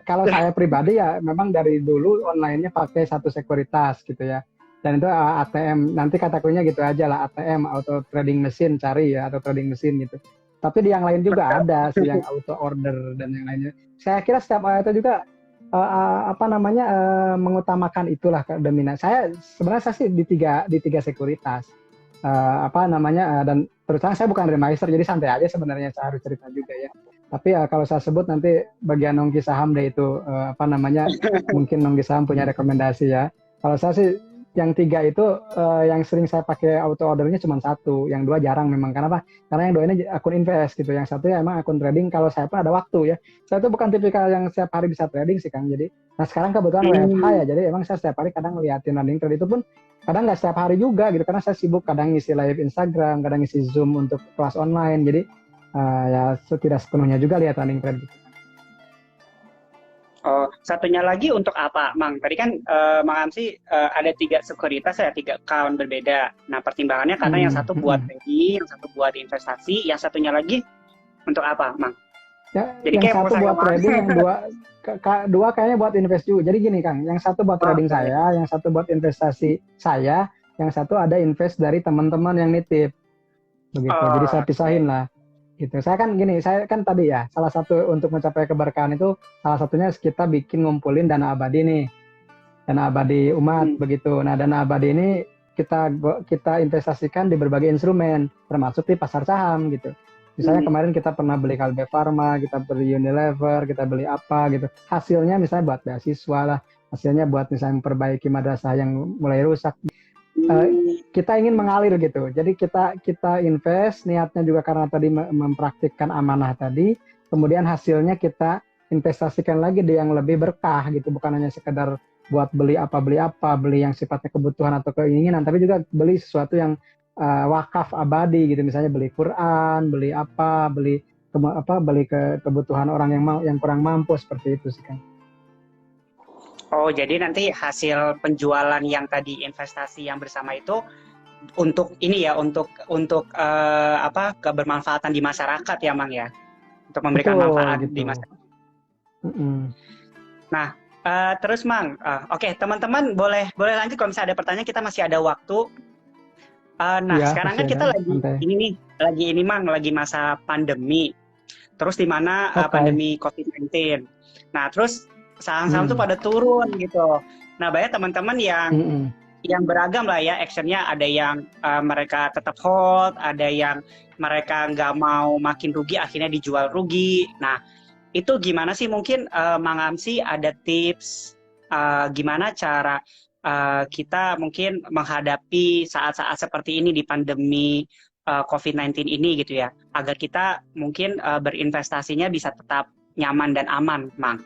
Speaker 2: kalau saya pribadi ya memang dari dulu online-nya pakai satu sekuritas gitu ya. Dan itu ATM, nanti kategorinya gitu aja lah, ATM, auto trading machine, cari ya, atau trading machine gitu. Tapi di yang lain juga ada sih yang auto order dan yang lainnya. Saya kira setiap itu juga mengutamakan itulah dominan. Sebenarnya saya sih di tiga sekuritas. Dan terutama saya bukan remiser, jadi santai aja sebenarnya, saya harus cerita juga ya. Tapi kalau saya sebut nanti bagian Nongki Saham deh itu mungkin Nongki Saham punya rekomendasi ya. Kalau saya sih yang 3 itu yang sering saya pakai auto ordernya cuma 1, yang 2 jarang memang. Kenapa? Karena yang 2 ini akun invest gitu, yang 1 ya emang akun trading. Kalau saya pun ada waktu ya. Saya tuh bukan tipikal yang setiap hari bisa trading sih Kang. Jadi, nah sekarang kebetulan WFH ya, jadi emang saya setiap hari kadang ngeliatin running trade itu pun kadang nggak setiap hari juga gitu, karena saya sibuk kadang ngisi live Instagram, kadang ngisi Zoom untuk kelas online. Jadi ya tidak sepenuhnya juga lihat running trade gitu.
Speaker 1: Oh, satunya lagi untuk apa, Mang? Tadi kan Mang Amsi ada 3 sekuritas ya, 3 account berbeda. Nah, pertimbangannya karena yang satu buat trading, yang satu buat investasi, yang satunya lagi untuk apa, Mang?
Speaker 2: Ya,
Speaker 1: Jadi
Speaker 2: yang
Speaker 1: kayak
Speaker 2: satu
Speaker 1: pulsa
Speaker 2: buat
Speaker 1: keuangan.
Speaker 2: trading, yang dua kayaknya buat invest juga. Jadi gini Kang, yang satu buat trading
Speaker 1: Oke.
Speaker 2: saya, yang satu buat investasi saya, yang satu ada invest dari teman-teman yang nitip. Begitu. Jadi saya pisahin lah. Gitu. Saya kan tadi ya, salah satu untuk mencapai keberkahan itu salah satunya kita bikin ngumpulin dana abadi nih. Dana abadi umat begitu. Nah, dana abadi ini kita investasikan di berbagai instrumen, termasuk di pasar saham gitu. Misalnya kemarin kita pernah beli Kalbe Farma, kita beli Unilever, kita beli apa gitu. Hasilnya misalnya buat beasiswa lah, hasilnya buat misalnya memperbaiki madrasah yang mulai rusak. Kita ingin mengalir gitu. Jadi kita invest, niatnya juga karena tadi mempraktikkan amanah tadi, kemudian hasilnya kita investasikan lagi di yang lebih berkah gitu, bukan hanya sekedar buat beli yang sifatnya kebutuhan atau keinginan, tapi juga beli sesuatu yang wakaf abadi gitu, misalnya beli Quran, beli kebutuhan orang yang kurang mampu, seperti itu sih kan.
Speaker 1: Oh, jadi nanti hasil penjualan yang tadi investasi yang bersama itu untuk ini ya, untuk kebermanfaatan di masyarakat ya, Mang ya, untuk memberikan manfaat
Speaker 2: gitu.
Speaker 1: di masyarakat. Nah, terus Mang, oke, teman-teman boleh lanjut kalau misalnya ada pertanyaan, kita masih ada waktu. Sekarang kan kita lagi Mang, lagi masa pandemi. Terus di mana pandemi COVID-19. Nah, terus saham-saham tuh pada turun gitu. Nah, banyak teman-teman yang beragam lah ya actionnya. Ada yang mereka tetap hold, ada yang mereka nggak mau makin rugi, akhirnya dijual rugi. Nah, itu gimana sih? Mungkin Mang Amsi ada tips gimana cara kita mungkin menghadapi saat-saat seperti ini di pandemi COVID-19 ini gitu ya, agar kita mungkin berinvestasinya bisa tetap nyaman dan aman, Mang.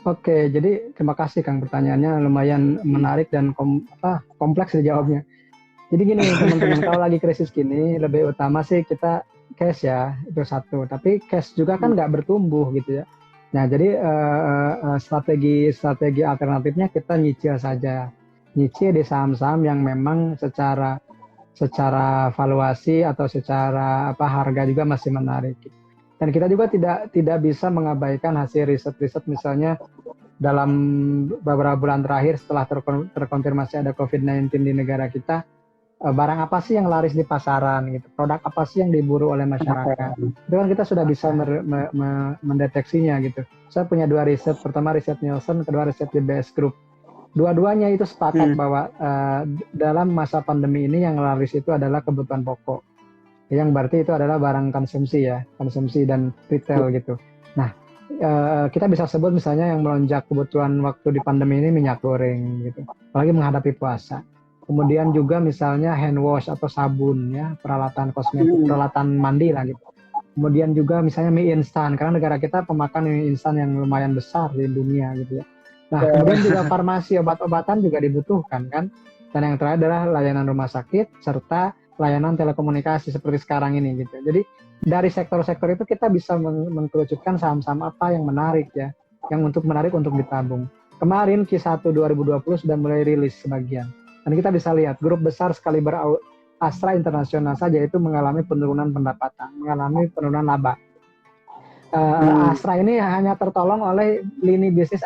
Speaker 2: Oke, jadi terima kasih Kang, pertanyaannya lumayan menarik dan kompleks dijawabnya. Jadi gini teman-teman, kalau lagi krisis gini lebih utama sih kita cash ya, itu satu. Tapi cash juga kan nggak bertumbuh gitu ya. Nah jadi strategi alternatifnya kita nyicil saja, nyicil di saham-saham yang memang secara valuasi atau secara harga juga masih menarik. Dan kita juga tidak bisa mengabaikan hasil riset-riset, misalnya dalam beberapa bulan terakhir setelah terkonfirmasi ada COVID-19 di negara kita, barang apa sih yang laris di pasaran gitu, produk apa sih yang diburu oleh masyarakat. Itu kan kita sudah bisa mendeteksinya gitu. Saya punya 2 riset, pertama riset Nielsen, kedua riset DBS Group. Dua-duanya itu sepakat bahwa dalam masa pandemi ini yang laris itu adalah kebutuhan pokok, yang berarti itu adalah barang konsumsi ya, konsumsi dan retail gitu. Nah, kita bisa sebut misalnya yang melonjak kebutuhan waktu di pandemi ini minyak goreng gitu, apalagi menghadapi puasa. Kemudian juga misalnya hand wash atau sabun ya, peralatan kosmetik, peralatan mandi lah gitu. Kemudian juga misalnya mie instan, karena negara kita pemakan mie instan yang lumayan besar di dunia gitu ya. Nah, kemudian juga farmasi, obat-obatan juga dibutuhkan kan. Dan yang terakhir adalah layanan rumah sakit serta layanan telekomunikasi seperti sekarang ini gitu. Jadi dari sektor-sektor itu kita bisa mengkerucutkan saham-saham apa yang menarik ya, yang menarik untuk ditabung. Kemarin Q1 2020 sudah mulai rilis sebagian. Dan kita bisa lihat grup besar sekaliber Astra Internasional saja itu mengalami penurunan pendapatan, mengalami penurunan laba. Astra ini hanya tertolong oleh lini bisnis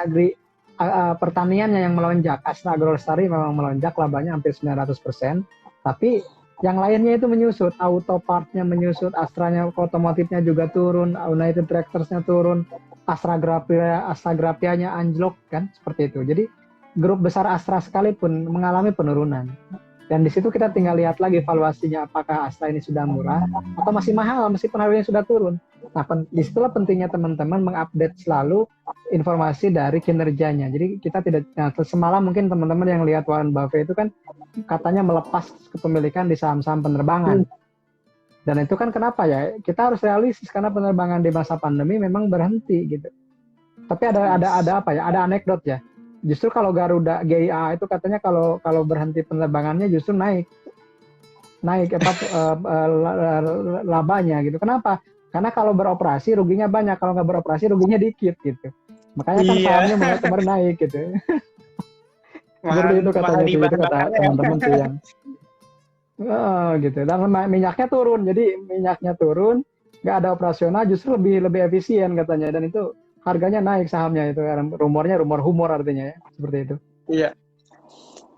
Speaker 2: pertaniannya yang melonjak. Astra Agrolestari memang melonjak, labanya hampir 900%, tapi yang lainnya itu menyusut, auto partnya menyusut, Astranya otomotifnya juga turun, United Tractors-nya turun, Astra Graphia-nya anjlok kan, seperti itu. Jadi grup besar Astra sekalipun mengalami penurunan. Dan di situ kita tinggal lihat lagi valuasinya, apakah Astra ini sudah murah atau masih mahal meskipun harganya sudah turun. Nah, disitulah pentingnya teman-teman mengupdate selalu informasi dari kinerjanya. Jadi kita tidak, semalam mungkin teman-teman yang lihat Warren Buffett itu kan katanya melepas kepemilikan di saham-saham penerbangan. Dan itu kan kenapa ya? Kita harus realistis karena penerbangan di masa pandemi memang berhenti gitu. Tapi ada apa ya? Ada anekdot ya. Justru kalau Garuda GIA itu katanya kalau berhenti penerbangannya justru naik labanya gitu. Kenapa? Karena kalau beroperasi ruginya banyak, kalau nggak beroperasi ruginya dikit gitu. Makanya kan sahamnya mulai kemarin naik gitu. Seperti itu katanya, itu kata teman-teman tuh yang gitu. Dan minyaknya turun, jadi minyaknya turun, nggak ada operasional, justru lebih efisien katanya. Dan itu harganya naik sahamnya itu, rumornya rumor humor artinya ya, seperti itu.
Speaker 1: Iya.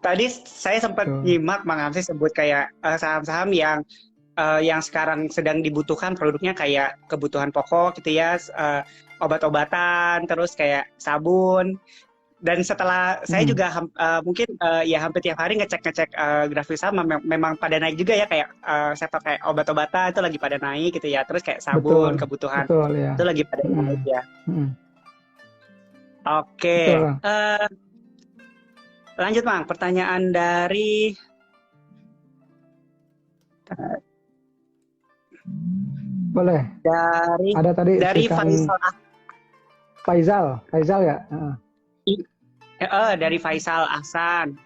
Speaker 1: Tadi saya sempat nyimak Bang Hamsi sebut kayak saham-saham yang sekarang sedang dibutuhkan produknya kayak kebutuhan pokok gitu ya, obat-obatan, terus kayak sabun. Dan setelah saya juga mungkin ya hampir tiap hari ngecek grafik saham memang pada naik juga ya, kayak sektor kayak obat-obatan itu lagi pada naik gitu ya, terus kayak sabun, kebutuhan
Speaker 2: ya.
Speaker 1: itu lagi pada naik ya. Oke. Lanjut Bang, pertanyaan dari
Speaker 2: boleh. Ada tadi
Speaker 1: dari
Speaker 2: Faisal ya.
Speaker 1: Dari Faisal Ahsan.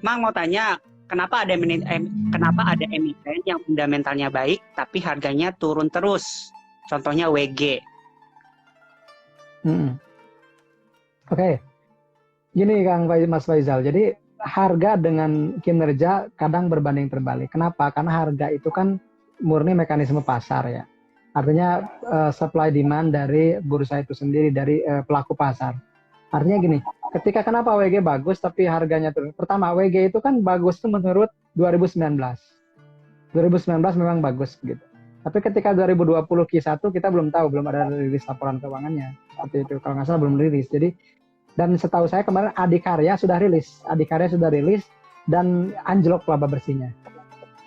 Speaker 1: Mang mau tanya, kenapa ada emiten yang fundamentalnya baik tapi harganya turun terus? Contohnya WG.
Speaker 2: Oke. Gini Mas Faisal, jadi harga dengan kinerja kadang berbanding terbalik. Kenapa? Karena harga itu kan murni mekanisme pasar ya. Artinya supply demand dari bursa itu sendiri, dari pelaku pasar. Artinya gini, kenapa WG bagus tapi harganya turun? Pertama, WG itu kan bagus itu menurut 2019. 2019 memang bagus begitu. Tapi ketika 2020 Q1 kita belum tahu, belum ada rilis laporan keuangannya. Seperti itu, kalau nggak salah belum rilis. Jadi, dan setahu saya kemarin Adikarya sudah rilis dan anjlok laba bersihnya.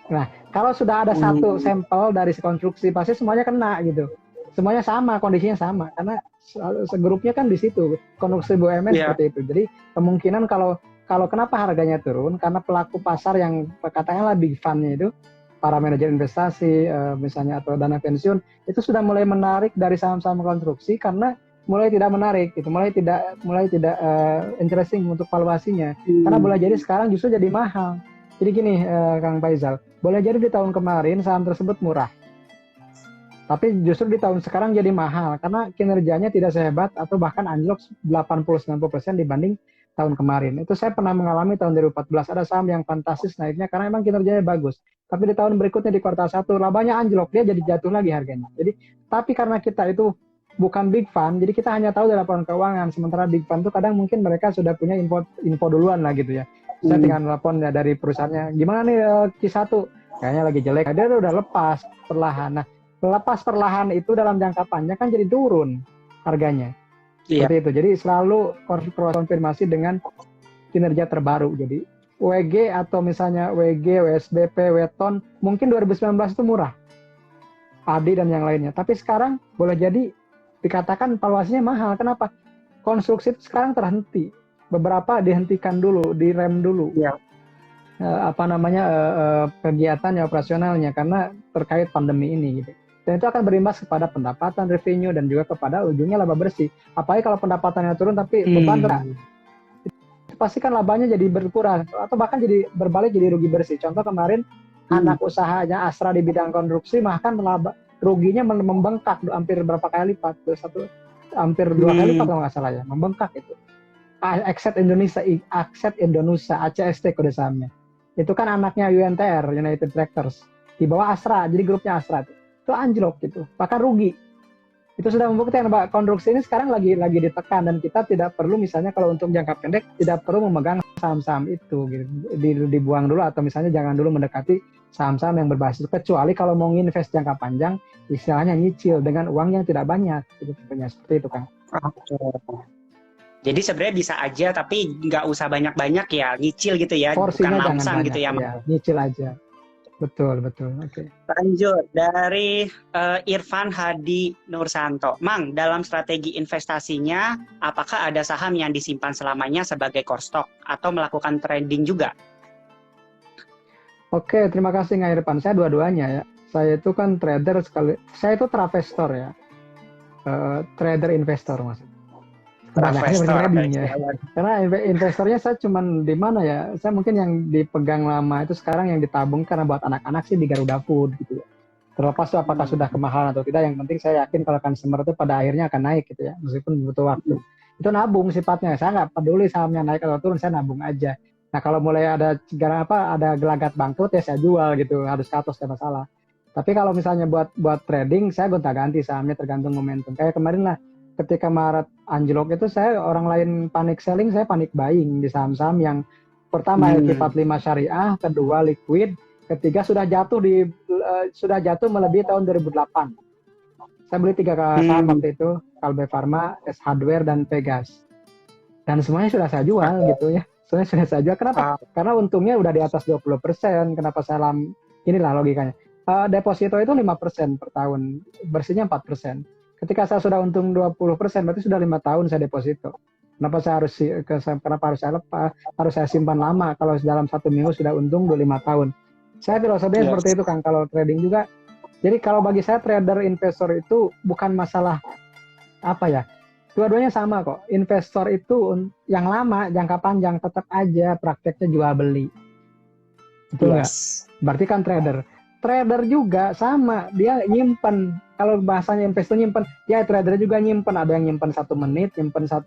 Speaker 2: Nah, kalau sudah ada satu sampel dari konstruksi pasti semuanya kena gitu. Semuanya sama, kondisinya sama karena segrupnya kan di situ, konstruksi BUMN seperti itu. Jadi kemungkinan kalau kenapa harganya turun karena pelaku pasar yang katakanlah big fund-nya itu, para manajer investasi misalnya atau dana pensiun itu sudah mulai menarik dari saham-saham konstruksi karena mulai tidak menarik gitu, mulai tidak interesting untuk valuasinya. Karena boleh jadi sekarang justru jadi mahal. Jadi gini Kang Faisal, boleh jadi di tahun kemarin saham tersebut murah. Tapi justru di tahun sekarang jadi mahal karena kinerjanya tidak sehebat atau bahkan anjlok 80-90% dibanding tahun kemarin. Itu saya pernah mengalami tahun 2014, ada saham yang fantastis naiknya karena memang kinerjanya bagus. Tapi di tahun berikutnya di kuartal 1 labanya anjlok, dia jadi jatuh lagi harganya. Jadi tapi karena kita itu bukan big fund, jadi kita hanya tahu dari laporan keuangan. Sementara big fund itu kadang mungkin mereka sudah punya info duluan lah gitu ya. Saya tinggal telepon ya dari perusahaannya, gimana nih Q1? Kayaknya lagi jelek. Dia udah lepas perlahan. Nah, lepas perlahan itu dalam jangka panjang kan jadi turun harganya. Seperti itu. Jadi selalu konfirmasi dengan kinerja terbaru. Jadi WG atau misalnya WG, WSBP, Weton mungkin 2019 itu murah. ADI dan yang lainnya. Tapi sekarang boleh jadi dikatakan valuasinya mahal. Kenapa? Konstruksi itu sekarang terhenti. Beberapa dihentikan dulu, direm dulu.
Speaker 1: Ya.
Speaker 2: Kegiatannya, operasionalnya karena terkait pandemi ini gitu. Dan itu akan berimbas kepada pendapatan, revenue, dan juga kepada ujungnya laba bersih. Apalagi kalau pendapatannya turun tapi beban pasti kan labanya jadi berkurang atau bahkan jadi berbalik jadi rugi bersih. Contoh kemarin anak usahanya Astra di bidang konstruksi bahkan ruginya membengkak hampir berapa kali lipat, hampir 2 kali lipat kalau nggak salah ya, membengkak itu. Akset Indonesia, ACST kode sahamnya. Itu kan anaknya UNTR, United Tractors, di bawah Astra, jadi grupnya Astra itu anjlok gitu, bahkan rugi. Itu sudah membuktikan bahwa konstruksi ini sekarang lagi ditekan dan kita tidak perlu misalnya kalau untuk jangka pendek tidak perlu memegang saham-saham itu gitu. Dibuang dulu atau misalnya jangan dulu mendekati saham-saham yang berbasis, kecuali kalau mau invest jangka panjang istilahnya nyicil dengan uang yang tidak banyak gitu, seperti itu kan.
Speaker 1: Jadi sebenarnya bisa aja tapi nggak usah banyak-banyak ya, nyicil gitu ya,
Speaker 2: porsinya
Speaker 1: bukan lamsam gitu ya.
Speaker 2: Nyicil aja. Betul. Oke.
Speaker 1: Lanjut dari Irfan Hadi Nursanto. Mang, dalam strategi investasinya, apakah ada saham yang disimpan selamanya sebagai core stock atau melakukan trading juga?
Speaker 2: Oke, terima kasih Kak Irfan. Saya dua-duanya ya. Saya itu kan trader sekali. Saya itu travestor ya. Trader investor maksudnya. Karena investornya saya cuman di mana ya, saya mungkin yang dipegang lama itu sekarang yang ditabung karena buat anak-anak sih di Garuda Food gitu ya. Terlepas apakah sudah kemahalan atau tidak, yang penting saya yakin kalau consumer itu pada akhirnya akan naik gitu ya, meskipun butuh waktu. Itu nabung sifatnya, saya nggak peduli sahamnya naik atau turun, saya nabung aja. Nah kalau mulai ada gelagat bangkrut ya saya jual gitu, harus cut loss, tidak masalah. Tapi kalau misalnya buat trading, saya gonta-ganti sahamnya tergantung momentum. Kayak kemarin lah, ketika Maret anjlok itu saya orang lain panik selling, saya panik buying di saham-saham yang pertama LQ45 syariah, kedua liquid, ketiga sudah jatuh melebihi tahun 2008. Saya beli 3 saham waktu itu, Kalbe Pharma, S Hardware dan Pegas. Dan semuanya sudah saya jual gitu ya. Semuanya sudah saya jual. Kenapa? Karena untungnya udah di atas 20%. Kenapa saya inilah logikanya. Deposito itu 5% per tahun, bersihnya 4%. Ketika saya sudah untung 20%, berarti sudah 5 tahun saya deposito. Kenapa saya lepas? Harus saya simpan lama kalau dalam 1 minggu sudah untung 25 tahun. Saya filosofinya seperti itu Kang. Kalau trading juga. Jadi kalau bagi saya trader investor itu bukan masalah apa ya. Dua-duanya sama kok. Investor itu yang lama, jangka panjang tetap aja prakteknya jual beli. Betul nggak? Berarti kan trader. Trader juga sama, dia nyimpen. Kalau bahasanya investor nyimpen, ya trader juga nyimpen. Ada yang nyimpen 1 menit, nyimpen 1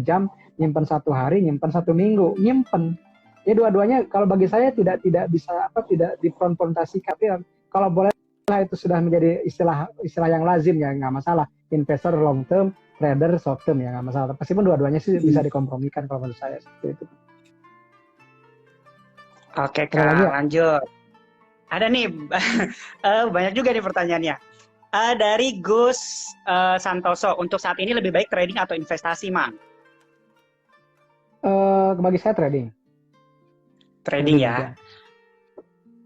Speaker 2: jam, nyimpen 1 hari, nyimpen 1 minggu, nyimpen. Ya dua-duanya kalau bagi saya tidak bisa tidak dikonfrontasikan. Kalau boleh itu sudah menjadi istilah yang lazim ya, nggak masalah. Investor long term, trader short term ya nggak masalah. Meskipun dua-duanya sih bisa dikompromikan kalau menurut saya seperti itu.
Speaker 1: Oke Kak, lanjut. Ada nih banyak juga nih pertanyaannya. Dari Gus Santoso, untuk saat ini lebih baik trading atau investasi, Mang?
Speaker 2: Bagi saya trading.
Speaker 1: Trading ya.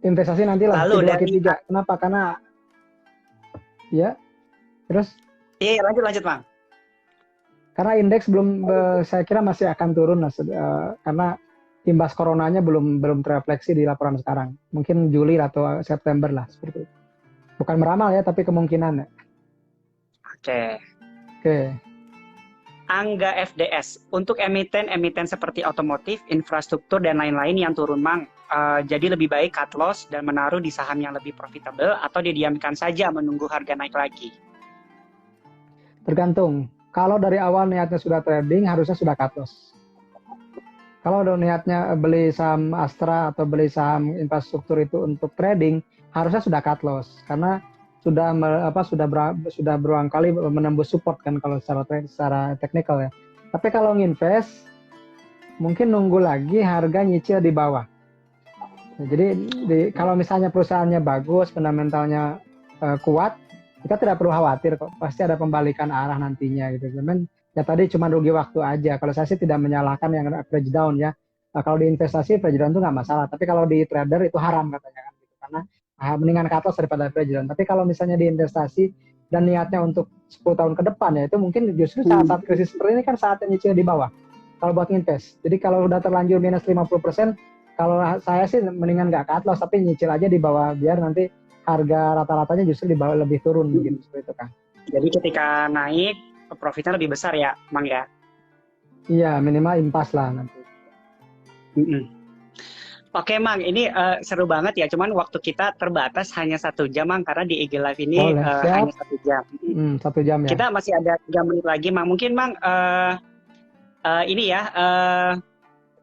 Speaker 2: Investasi nantilah.
Speaker 1: Lalu dari
Speaker 2: Q3. Kenapa? Karena ya. Terus?
Speaker 1: Iya, lanjut, Mang.
Speaker 2: Karena indeks belum, saya kira masih akan turun karena imbas coronanya belum terrefleksi di laporan sekarang. Mungkin Juli atau September lah seperti itu. Bukan meramal ya, tapi kemungkinan ya. Oke.
Speaker 1: Angga FDS, untuk emiten seperti otomotif, infrastruktur, dan lain-lain yang turun, Mang, jadi lebih baik cut loss dan menaruh di saham yang lebih profitable atau didiamkan saja menunggu harga naik lagi?
Speaker 2: Tergantung. Kalau dari awal niatnya sudah trading, harusnya sudah cut loss. Kalau udah niatnya beli saham Astra atau beli saham infrastruktur itu untuk trading, harusnya sudah cut loss karena sudah berulang kali menembus support kan kalau secara teknikal ya. Tapi kalau nginvest mungkin nunggu lagi harga nyicil di bawah. Jadi kalau misalnya perusahaannya bagus, fundamentalnya kuat, kita tidak perlu khawatir kok. Pasti ada pembalikan arah nantinya gitu. Cuman ya tadi cuma rugi waktu aja. Kalau saya sih tidak menyalahkan yang average down ya. Kalau di investasi average down itu nggak masalah. Tapi kalau di trader itu haram katanya kan gitu. Karena mendingan cut loss daripada average down. Tapi kalau misalnya di investasi dan niatnya untuk 10 tahun ke depan ya itu mungkin justru saat krisis seperti ini kan saatnya nyicil di bawah. Kalau buat invest. Jadi kalau udah terlanjur minus 50%, kalau saya sih mendingan nggak cut loss tapi nyicil aja di bawah biar nanti harga rata-ratanya justru di bawah lebih turun gitu seperti itu kan.
Speaker 1: Jadi ketika naik profitnya lebih besar ya, Mang ya?
Speaker 2: Iya, minimal impas lah nanti.
Speaker 1: Oke, Mang, ini seru banget ya. Cuman waktu kita terbatas hanya 1 jam, Mang, karena di IG Live ini hanya 1 jam.
Speaker 2: 1 jam ya.
Speaker 1: Kita masih ada 3 menit lagi, Mang. Mungkin, Mang, ini ya,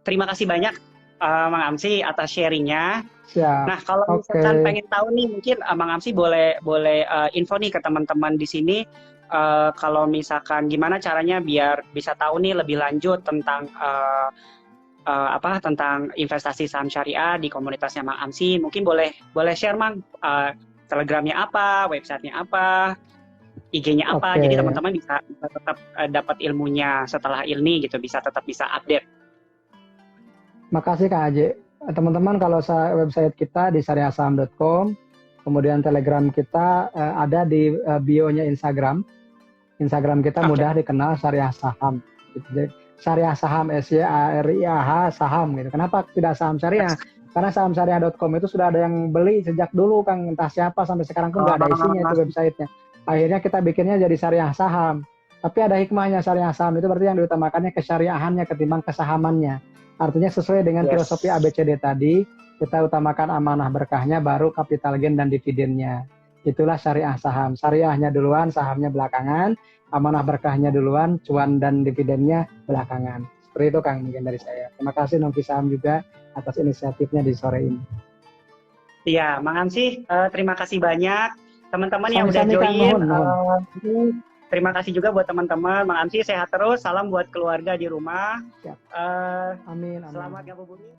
Speaker 1: terima kasih banyak, Mang Amsi atas sharingnya.
Speaker 2: Siap.
Speaker 1: Nah, kalau misalkan pengen tahu nih, mungkin Mang Amsi boleh info nih ke teman-teman di sini. Kalau misalkan gimana caranya biar bisa tahu nih lebih lanjut tentang tentang investasi saham syariah di komunitasnya Mang Amsi, mungkin boleh share, Mang, Telegramnya apa, websitenya apa, IG-nya apa, jadi teman-teman bisa tetap dapat ilmunya setelah ini gitu, bisa update.
Speaker 2: Makasih Kak Aji. Teman-teman kalau website kita di syariahsaham.com, kemudian Telegram kita ada di bio-nya Instagram. Instagram kita mudah dikenal Syariah Saham. Jadi, Syariah Saham, SYARIAH Saham gitu. Kenapa tidak saham syariah? Karena sahamsyariah.com itu sudah ada yang beli sejak dulu, Kang, entah siapa sampai sekarang pun nggak ada isinya itu websitenya. Akhirnya kita bikinnya jadi Syariah Saham. Tapi ada hikmahnya Syariah Saham itu berarti yang diutamakannya kesyariahannya ketimbang kesahamannya. Artinya sesuai dengan filosofi ABCD tadi, kita utamakan amanah berkahnya, baru capital gain dan dividennya. Itulah Syariah Saham. Syariahnya duluan, sahamnya belakangan, amanah berkahnya duluan, cuan dan dividennya belakangan. Seperti itu Kang mungkin dari saya. Terima kasih Nongki Saham juga atas inisiatifnya di sore ini.
Speaker 1: Iya, Mang Amsi, terima kasih banyak. Teman-teman yang udah join, terima kasih juga buat teman-teman. Mang Amsi sehat terus, salam buat keluarga di rumah.
Speaker 2: Amin.
Speaker 1: Selamat ngabuburit.